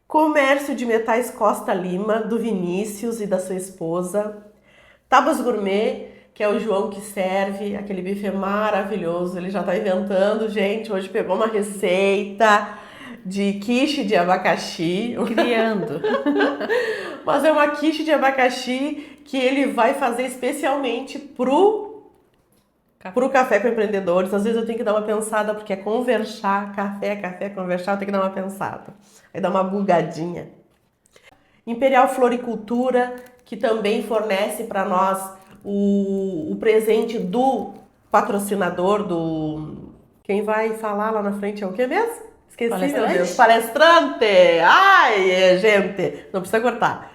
Comércio de Metais Costa Lima, do Vinícius e da sua esposa. Tábuas Gourmet, que é o João que serve, aquele buffet maravilhoso. Ele já tá inventando, gente. Hoje pegou uma receita de quiche de abacaxi. Criando. Mas é uma quiche de abacaxi que ele vai fazer especialmente pro Café com Empreendedores. Às vezes eu tenho que dar uma pensada, porque é conversar, café, conversar, eu tenho que dar uma pensada. Aí dá uma bugadinha. Imperial Floricultura, que também fornece para nós o presente do patrocinador, Quem vai falar lá na frente é o quê mesmo? Esqueci, Palestrante? meu Deus. Palestrante! Ai, gente! Não precisa cortar.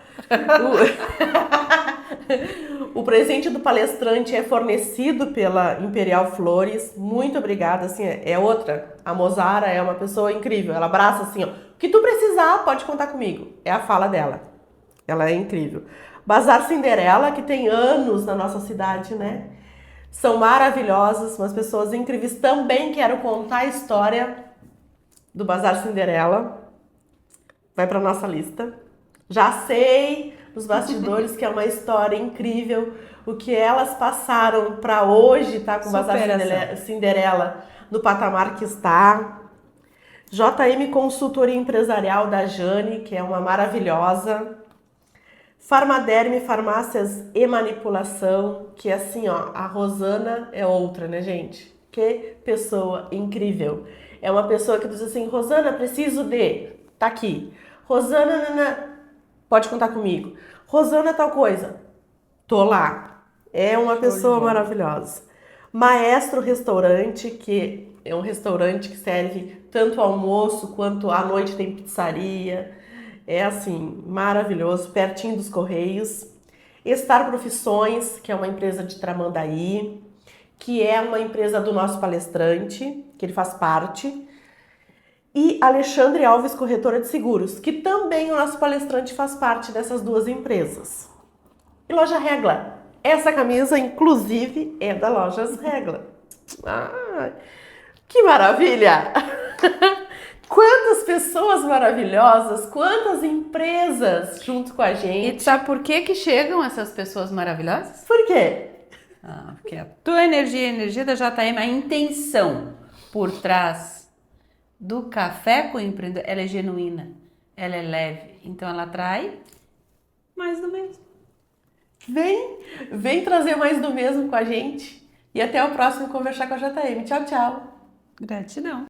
O presente do palestrante é fornecido pela Imperial Flores. Muito obrigada, assim, é outra. A Mozara é uma pessoa incrível. Ela abraça assim, ó. O que tu precisar, pode contar comigo. É a fala dela. Ela é incrível. Bazar Cinderela, que tem anos na nossa cidade, né? São maravilhosas, umas pessoas incríveis. Também quero contar a história do Bazar Cinderela. Vai para nossa lista. Já sei nos bastidores que é uma história incrível. O que elas passaram para hoje, tá? Com o Bazar Cinderela no patamar que está. JM Consultoria Empresarial da Jane, que é uma maravilhosa. Farmaderme Farmácias e Manipulação, que assim, ó, a Rosana é outra, né, gente? Que pessoa incrível. É uma pessoa que diz assim, Rosana, preciso de... Tá aqui. Rosana, pode contar comigo. Rosana, tal coisa. Tô lá. É uma pessoa maravilhosa. Maestro Restaurante, que é um restaurante que serve tanto almoço quanto à noite tem pizzaria. É assim, maravilhoso, pertinho dos Correios. Estar Profissões, que é uma empresa de Tramandaí, que é uma empresa do nosso palestrante, que ele faz parte. E Alexandre Alves, Corretora de Seguros, que também o nosso palestrante faz parte dessas duas empresas. E Loja Regla. Essa camisa, inclusive, é da Lojas Regla. Ah, que maravilha! Quantas pessoas maravilhosas, quantas empresas junto com a gente. E sabe por que chegam essas pessoas maravilhosas? Por quê? Porque a tua energia, a energia da JM, a intenção por trás do Café com Empreendedor, ela é genuína, ela é leve, então ela atrai mais do mesmo. Vem trazer mais do mesmo com a gente. E até o próximo Conversar com a JM. Tchau, tchau. Gratidão.